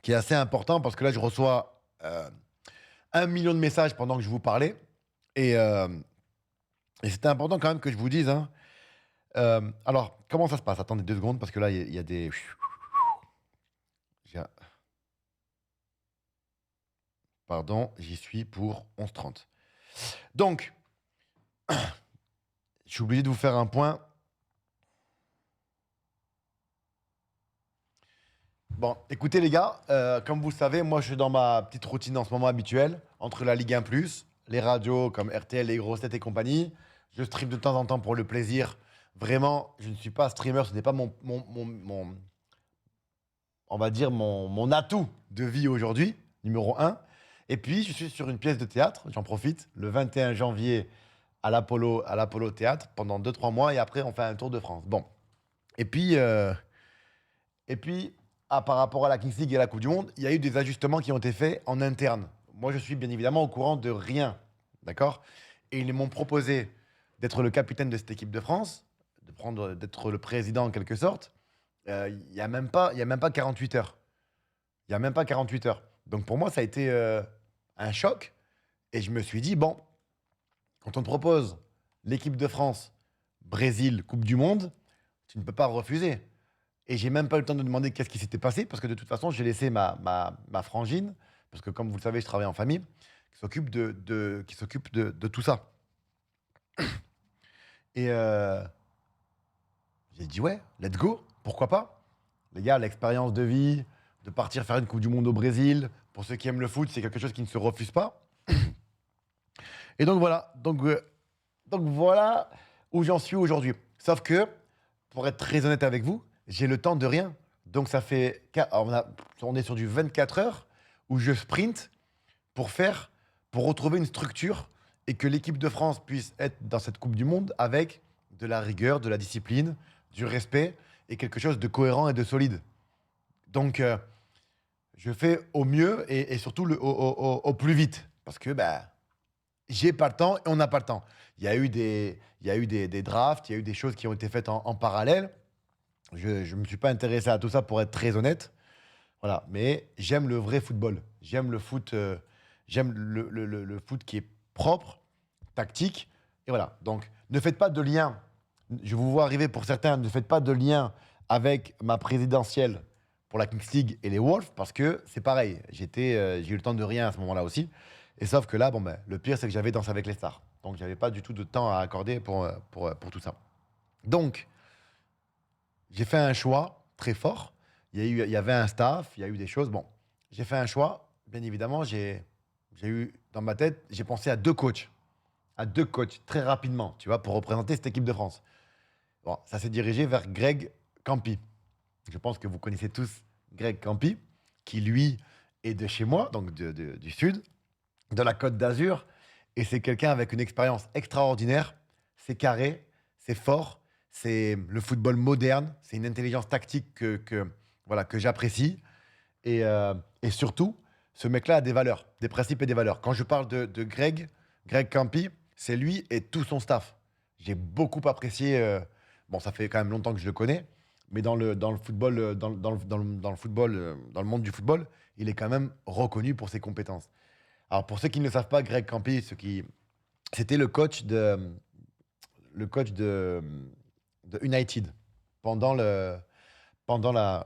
qui est assez important parce que là, je reçois 1 million de messages pendant que je vous parlais. Et c'était important quand même que je vous dise. Hein. Alors, comment ça se passe? Attendez 2 secondes parce que là, il y a des... Pardon, j'y suis pour 11h30. Donc, je suis obligé de vous faire un point. Bon, écoutez les gars, comme vous le savez, moi je suis dans ma petite routine en ce moment habituelle, entre la Ligue 1+, les radios comme RTL, les grosses têtes et compagnie. Je stream de temps en temps pour le plaisir. Vraiment, je ne suis pas streamer, ce n'est pas on va dire mon atout de vie aujourd'hui, numéro 1. Et puis, je suis sur une pièce de théâtre, j'en profite, le 21 janvier à l'Apollo Théâtre, pendant 2-3 mois, et après, on fait un tour de France. Bon. Et puis par rapport à la Kings League et à la Coupe du Monde, il y a eu des ajustements qui ont été faits en interne. Moi, je suis bien évidemment au courant de rien, d'accord? Et ils m'ont proposé d'être le capitaine de cette équipe de France, d'être le président en quelque sorte. Il n'y a même pas 48 heures. Il n'y a même pas 48 heures. Donc pour moi, ça a été un choc. Et je me suis dit, bon, quand on te propose l'équipe de France, Brésil, Coupe du Monde, tu ne peux pas refuser. Et j'ai même pas eu le temps de demander qu'est-ce qui s'était passé, parce que de toute façon, j'ai laissé ma frangine, parce que comme vous le savez, je travaille en famille, qui s'occupe de tout ça. Et j'ai dit, ouais, let's go, pourquoi pas? Les gars, l'expérience de vie, de partir faire une Coupe du Monde au Brésil, pour ceux qui aiment le foot, c'est quelque chose qui ne se refuse pas. Et donc voilà, donc voilà où j'en suis aujourd'hui. Sauf que, pour être très honnête avec vous, j'ai le temps de rien. Donc ça fait... on est sur du 24 heures où je sprint pour retrouver une structure et que l'équipe de France puisse être dans cette Coupe du Monde avec de la rigueur, de la discipline, du respect et quelque chose de cohérent et de solide. Donc je fais au mieux et surtout au plus vite. Parce que j'ai pas le temps et on n'a pas le temps. Il y a eu des drafts, il y a eu des choses qui ont été faites en parallèle. Je ne me suis pas intéressé à tout ça pour être très honnête. Voilà. Mais j'aime le vrai football. J'aime le foot, le foot qui est propre, tactique. Et voilà. Donc, ne faites pas de lien. Je vous vois arriver pour certains. Ne faites pas de lien avec ma présidentielle pour la Kings League et les Wolves parce que c'est pareil. J'ai eu le temps de rien à ce moment-là aussi. Et sauf que là, le pire, c'est que j'avais Danse avec les stars. Donc, j'avais pas du tout de temps à accorder pour tout ça. Donc, j'ai fait un choix très fort. Il y avait un staff, il y a eu des choses. Bon, j'ai fait un choix. Bien évidemment, j'ai eu dans ma tête, j'ai pensé à 2 coachs. À 2 coachs, très rapidement, tu vois, pour représenter cette équipe de France. Bon, ça s'est dirigé vers Greg Campi. Je pense que vous connaissez tous Greg Campi, qui lui est de chez moi, donc du sud, de la Côte d'Azur. Et c'est quelqu'un avec une expérience extraordinaire. C'est carré, c'est fort. C'est le football moderne, c'est une intelligence tactique que j'apprécie. Et surtout, ce mec-là a des valeurs, des principes et des valeurs. Quand je parle de Greg Campi, c'est lui et tout son staff. J'ai beaucoup apprécié. Bon, ça fait quand même longtemps que je le connais, mais dans le football, dans le football, dans le monde du football, il est quand même reconnu pour ses compétences. Alors, pour ceux qui ne le savent pas, Greg Campi, c'était le coach de United pendant la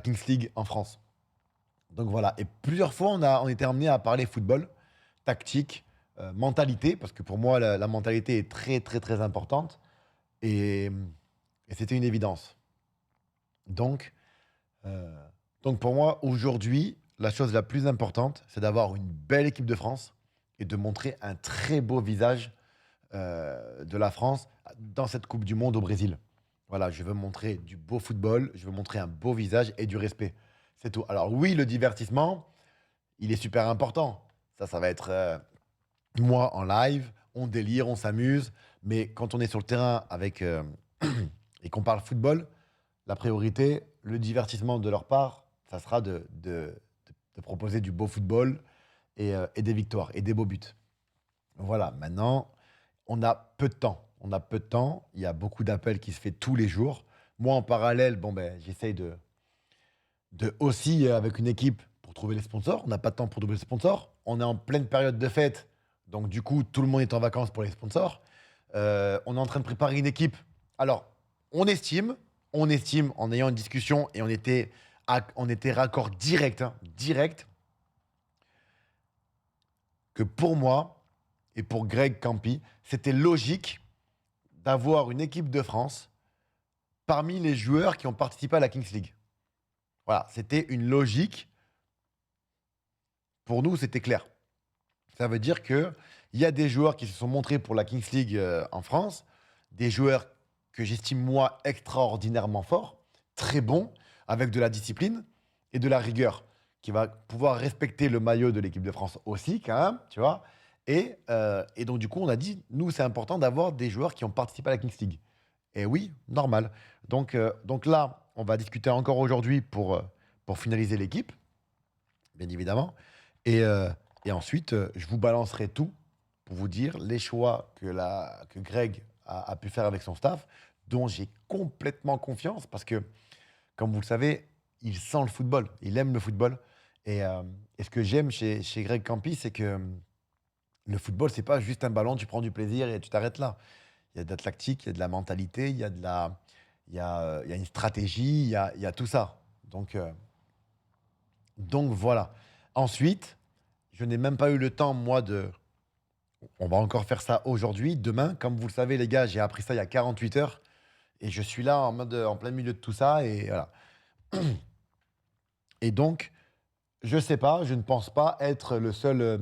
Kings League en France. Donc voilà. Et plusieurs fois, on était amené à parler football, tactique, mentalité, parce que pour moi, la mentalité est très, très, très importante. Et, et c'était une évidence. Donc, euh, donc pour moi, aujourd'hui, la chose la plus importante, c'est d'avoir une belle équipe de France et de montrer un très beau visage de la France dans cette Coupe du Monde au Brésil. Voilà, je veux montrer du beau football, je veux montrer un beau visage et du respect. C'est tout. Alors oui, le divertissement, il est super important. Ça va être moi en live, on délire, on s'amuse. Mais quand on est sur le terrain et qu'on parle football, la priorité, le divertissement de leur part, ça sera de proposer du beau football et des victoires et des beaux buts. Voilà, maintenant, on a peu de temps. On a peu de temps. Il y a beaucoup d'appels qui se fait tous les jours. Moi, en parallèle, bon, ben, j'essaye de aussi, avec une équipe, pour trouver les sponsors. On n'a pas de temps pour trouver les sponsors. On est en pleine période de fête. Donc, du coup, tout le monde est en vacances pour les sponsors. On est en train de préparer une équipe. Alors, on estime en ayant une discussion, et on était raccord direct, direct, que pour moi et pour Greg Campi, c'était logique d'avoir une équipe de France parmi les joueurs qui ont participé à la Kings League. Voilà, c'était une logique. Pour nous, c'était clair. Ça veut dire qu'il y a des joueurs qui se sont montrés pour la Kings League en France, des joueurs que j'estime, moi, extraordinairement forts, très bons, avec de la discipline et de la rigueur, qui va pouvoir respecter le maillot de l'équipe de France aussi, quand même, tu vois. Et donc, du coup, on a dit, nous, c'est important d'avoir des joueurs qui ont participé à la Kings League. Et oui, normal. Donc là, on va discuter encore aujourd'hui pour finaliser l'équipe, bien évidemment. Et ensuite, je vous balancerai tout pour vous dire les choix que Greg a pu faire avec son staff, dont j'ai complètement confiance parce que, comme vous le savez, il sent le football, il aime le football. Et ce que j'aime chez Greg Campi, c'est que le football, c'est pas juste un ballon, tu prends du plaisir et tu t'arrêtes là. Il y a de la tactique, il y a de la mentalité, il y a une stratégie, il y a tout ça. Donc voilà. Ensuite, je n'ai même pas eu le temps, moi, On va encore faire ça aujourd'hui. Demain, comme vous le savez, les gars, j'ai appris ça il y a 48 heures. Et je suis là en plein milieu de tout ça. Et voilà. Et donc, je sais pas, je ne pense pas être le seul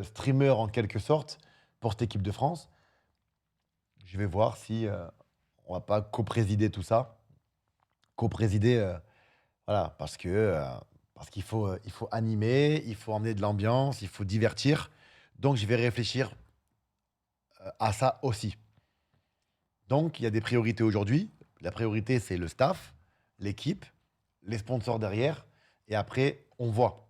streamer en quelque sorte pour cette équipe de France. Je vais voir si on va pas co-présider tout ça. Co-présider, voilà, parce qu'il faut animer, il faut emmener de l'ambiance, il faut divertir. Donc, je vais réfléchir à ça aussi. Donc, il y a des priorités aujourd'hui. La priorité, c'est le staff, l'équipe, les sponsors derrière. Et après, on voit.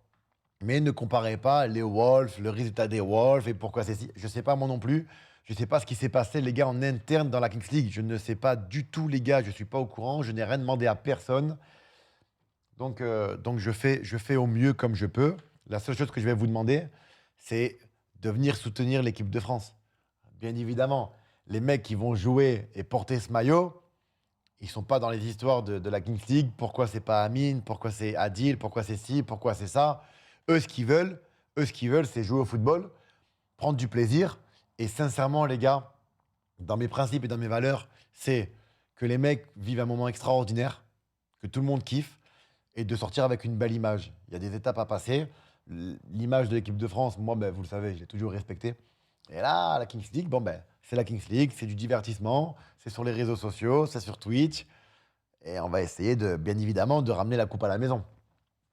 Mais ne comparez pas les Wolves, le résultat des Wolves et pourquoi c'est si. Je ne sais pas moi non plus. Je ne sais pas ce qui s'est passé, les gars, en interne dans la Kings League. Je ne sais pas du tout, les gars. Je ne suis pas au courant. Je n'ai rien demandé à personne. Donc je fais au mieux comme je peux. La seule chose que je vais vous demander, c'est de venir soutenir l'équipe de France. Bien évidemment, les mecs qui vont jouer et porter ce maillot, ils sont pas dans les histoires de la Kings League. Pourquoi c'est pas Amine? Pourquoi c'est Adil? Pourquoi c'est ci? Pourquoi c'est ça? Eux, ce qu'ils veulent, c'est jouer au football, prendre du plaisir. Et sincèrement, les gars, dans mes principes et dans mes valeurs, c'est que les mecs vivent un moment extraordinaire, que tout le monde kiffe, et de sortir avec une belle image. Il y a des étapes à passer. L'image de l'équipe de France, moi, ben, vous le savez, j'ai toujours respecté. Et là, la Kings League, bon, ben, c'est la Kings League, c'est du divertissement, c'est sur les réseaux sociaux, c'est sur Twitch. Et on va essayer, bien évidemment, de ramener la coupe à la maison.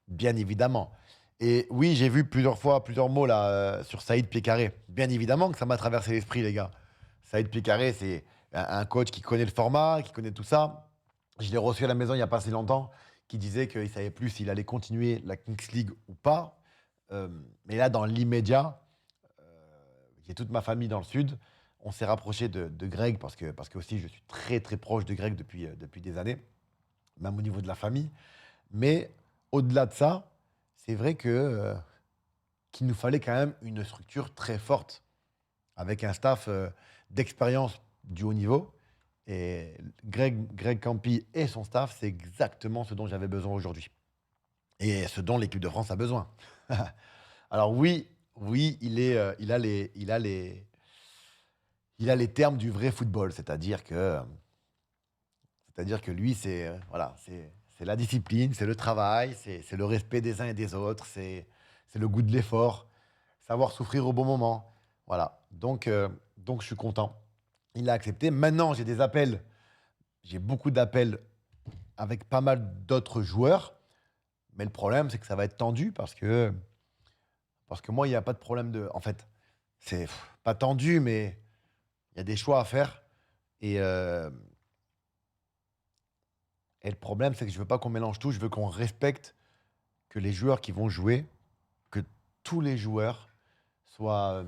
Bien évidemment. Et oui, j'ai vu plusieurs fois, plusieurs mots là, sur Saïd Pied-Carré. Bien évidemment que ça m'a traversé l'esprit, les gars. Saïd Pied-Carré, c'est un coach qui connaît le format, qui connaît tout ça. Je l'ai reçu à la maison il n'y a pas si longtemps, qui disait qu'il ne savait plus s'il allait continuer la Kings League ou pas. Mais là, dans l'immédiat, j'ai toute ma famille dans le sud. On s'est rapproché de Greg parce que aussi je suis très très proche de Greg depuis des années, même au niveau de la famille. Mais au-delà de ça, c'est vrai qu'il nous fallait quand même une structure très forte avec un staff d'expérience du haut niveau. Et Greg Campi et son staff, c'est exactement ce dont j'avais besoin aujourd'hui. Et ce dont l'équipe de France a besoin. Alors oui, il a les termes du vrai football, c'est-à-dire que lui, voilà, c'est la discipline, c'est le travail, c'est le respect des uns et des autres, c'est le goût de l'effort, savoir souffrir au bon moment. Voilà. Donc je suis content. Il a accepté. Maintenant, j'ai beaucoup d'appels avec pas mal d'autres joueurs. Mais le problème, c'est que ça va être tendu parce que moi, il n'y a pas de problème de. En fait, c'est pas tendu, mais il y a des choix à faire. Et, euh, et le problème, c'est que je veux pas qu'on mélange tout. Je veux qu'on respecte que les joueurs qui vont jouer, que tous les joueurs soient,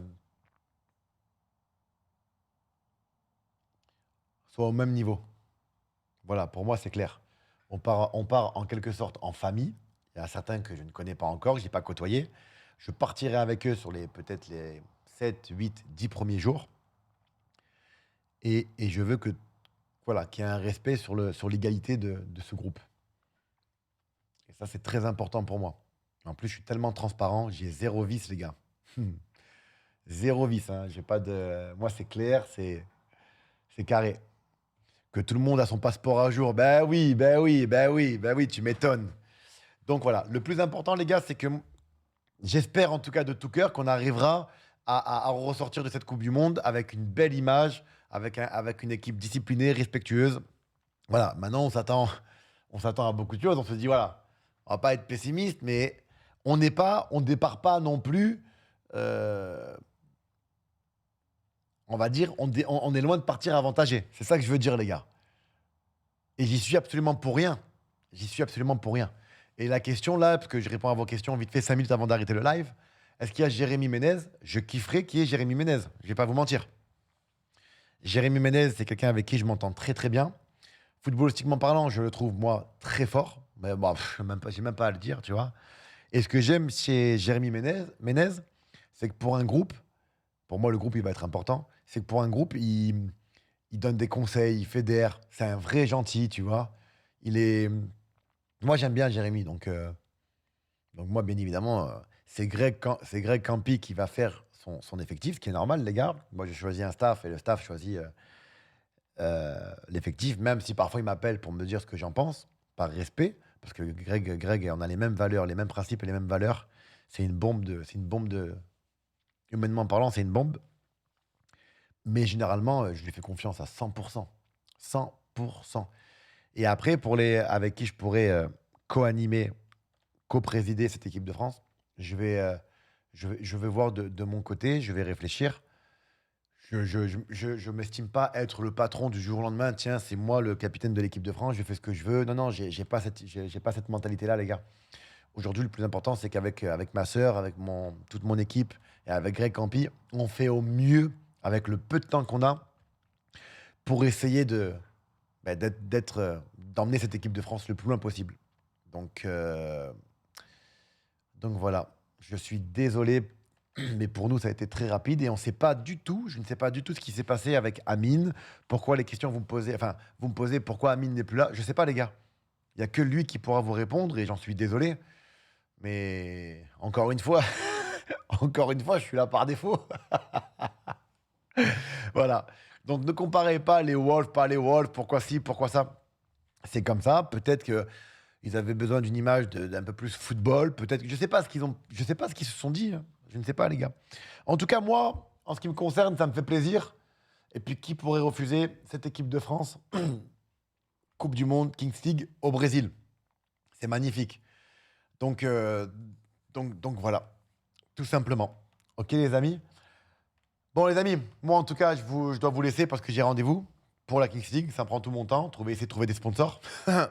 soient au même niveau. Voilà, pour moi, c'est clair. On part en quelque sorte en famille. Il y a certains que je ne connais pas encore, que je n'ai pas côtoyé. Je partirai avec eux sur peut-être les 7, 8, 10 premiers jours. Et je veux voilà, qu'il y ait un respect sur l'égalité de ce groupe. Et ça, c'est très important pour moi. En plus, je suis tellement transparent, j'ai zéro vice, les gars. Zéro vice, hein. J'ai pas de. Moi, c'est clair, c'est carré. Que tout le monde a son passeport à jour. Ben oui, ben oui, ben oui, ben oui, tu m'étonnes. Donc voilà, le plus important, les gars, c'est que j'espère en tout cas de tout cœur qu'on arrivera à ressortir de cette Coupe du Monde avec une belle image, avec une équipe disciplinée, respectueuse. Voilà, maintenant on s'attend à beaucoup de choses. On se dit, voilà, on va pas être pessimiste, mais on départ pas non plus, euh, on va dire, on est loin de partir avantagé. C'est ça que je veux dire, les gars. Et j'y suis absolument pour rien. J'y suis absolument pour rien. Et la question là, parce que je réponds à vos questions vite fait 5 minutes avant d'arrêter le live, est-ce qu'il y a Jérémy Ménez? Je kifferais qu'il y ait Jérémy Ménez. Je vais pas vous mentir. Jérémy Ménez, c'est quelqu'un avec qui je m'entends très très bien. Footballistiquement parlant, je le trouve moi très fort. Mais bon, j'ai même pas à le dire, tu vois. Et ce que j'aime chez Jérémy Ménez, c'est que pour un groupe, pour moi le groupe il va être important, c'est que pour un groupe, il donne des conseils, il fédère. C'est un vrai gentil, tu vois. Il est. Moi, j'aime bien Jérémy. Donc moi, bien évidemment, c'est Greg Campi qui va faire son effectif, ce qui est normal, les gars. Moi, j'ai choisi un staff et le staff choisit l'effectif, même si parfois il m'appelle pour me dire ce que j'en pense, par respect. Parce que Greg, on a les mêmes valeurs, les mêmes principes et les mêmes valeurs. Humainement parlant, c'est une bombe. Mais généralement, je lui fais confiance à 100%. 100%. Et après, pour les avec qui je pourrais co-animer, co-présider cette équipe de France, je vais voir de mon côté, je vais réfléchir. Je m'estime pas être le patron du jour au lendemain. Tiens, c'est moi le capitaine de l'équipe de France, je fais ce que je veux. Non, non, j'ai pas cette mentalité-là, les gars. Aujourd'hui, le plus important, c'est avec ma sœur, toute mon équipe et avec Greg Campi, on fait au mieux avec le peu de temps qu'on a pour essayer d'emmener cette équipe de France le plus loin possible. Donc, euh, donc voilà, je suis désolé, mais pour nous, ça a été très rapide et je ne sais pas du tout ce qui s'est passé avec Amine. Pourquoi les questions vous me posez pourquoi Amine n'est plus là. Je ne sais pas, les gars. Il n'y a que lui qui pourra vous répondre et j'en suis désolé. Mais encore une fois, encore une fois, je suis là par défaut. Voilà. Donc ne comparez pas les Wolves, pas les Wolves, pourquoi ci, pourquoi ça. C'est comme ça. Peut-être qu'ils avaient besoin d'une image d'un peu plus football. Peut-être que je sais pas je sais pas ce qu'ils se sont dit, hein. Je ne sais pas, les gars. En tout cas, moi, en ce qui me concerne, ça me fait plaisir. Et puis, qui pourrait refuser cette équipe de France, Coupe du Monde, Kings League au Brésil? C'est magnifique. Donc, euh, donc voilà, tout simplement. Ok, les amis? Bon, les amis, moi, en tout cas, je dois vous laisser parce que j'ai rendez-vous pour la Kings League. Ça prend tout mon temps. Essayer de trouver des sponsors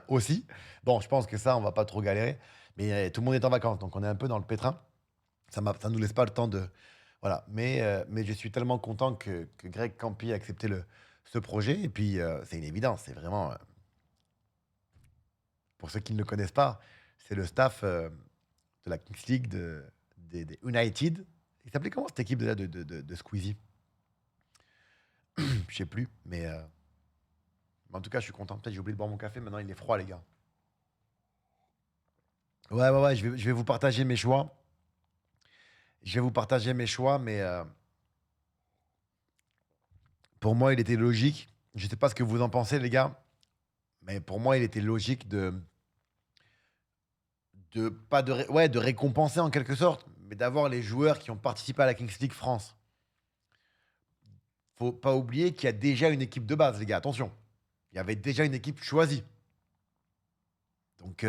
aussi. Bon, je pense que ça, on va pas trop galérer. Mais tout le monde est en vacances, donc on est un peu dans le pétrin. Ça nous laisse pas le temps Voilà. Mais je suis tellement content que Greg Campi a accepté ce projet. Et puis, c'est une évidence. C'est vraiment, pour ceux qui ne le connaissent pas, c'est le staff de la Kings League des United. Il s'appelait comment cette équipe de Squeezie? Je sais plus. Mais en tout cas, je suis content. Peut-être j'ai oublié de boire mon café. Maintenant, il est froid, les gars. Ouais. Je vais vous partager mes choix. Je vais vous partager mes choix, mais pour moi, il était logique. Je ne sais pas ce que vous en pensez, les gars, mais pour moi, il était logique de pas de récompenser en quelque sorte, mais d'avoir les joueurs qui ont participé à la Kings League France. Faut pas oublier qu'il y a déjà une équipe de base, les gars. Attention, il y avait déjà une équipe choisie. Donc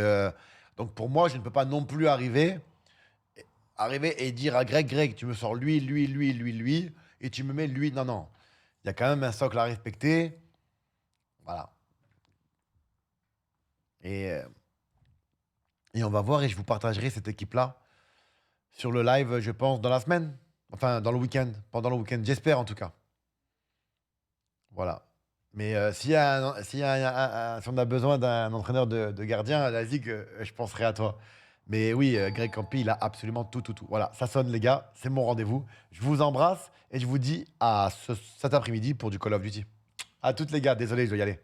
pour moi, je ne peux pas non plus arriver et dire à Greg, tu me sors lui, et tu me mets lui. Non, non. Il y a quand même un socle à respecter. Voilà. Et, euh, et on va voir et je vous partagerai cette équipe-là sur le live, je pense, dans la semaine. Enfin, dans le week-end. Pendant le week-end, j'espère en tout cas. Voilà. Mais si on a besoin d'un entraîneur de gardien à la Ligue, je penserai à toi. Mais oui, Greg Campi, il a absolument tout. Voilà, ça sonne, les gars. C'est mon rendez-vous. Je vous embrasse et je vous dis à cet après-midi pour du Call of Duty. À toutes, les gars. Désolé, je dois y aller.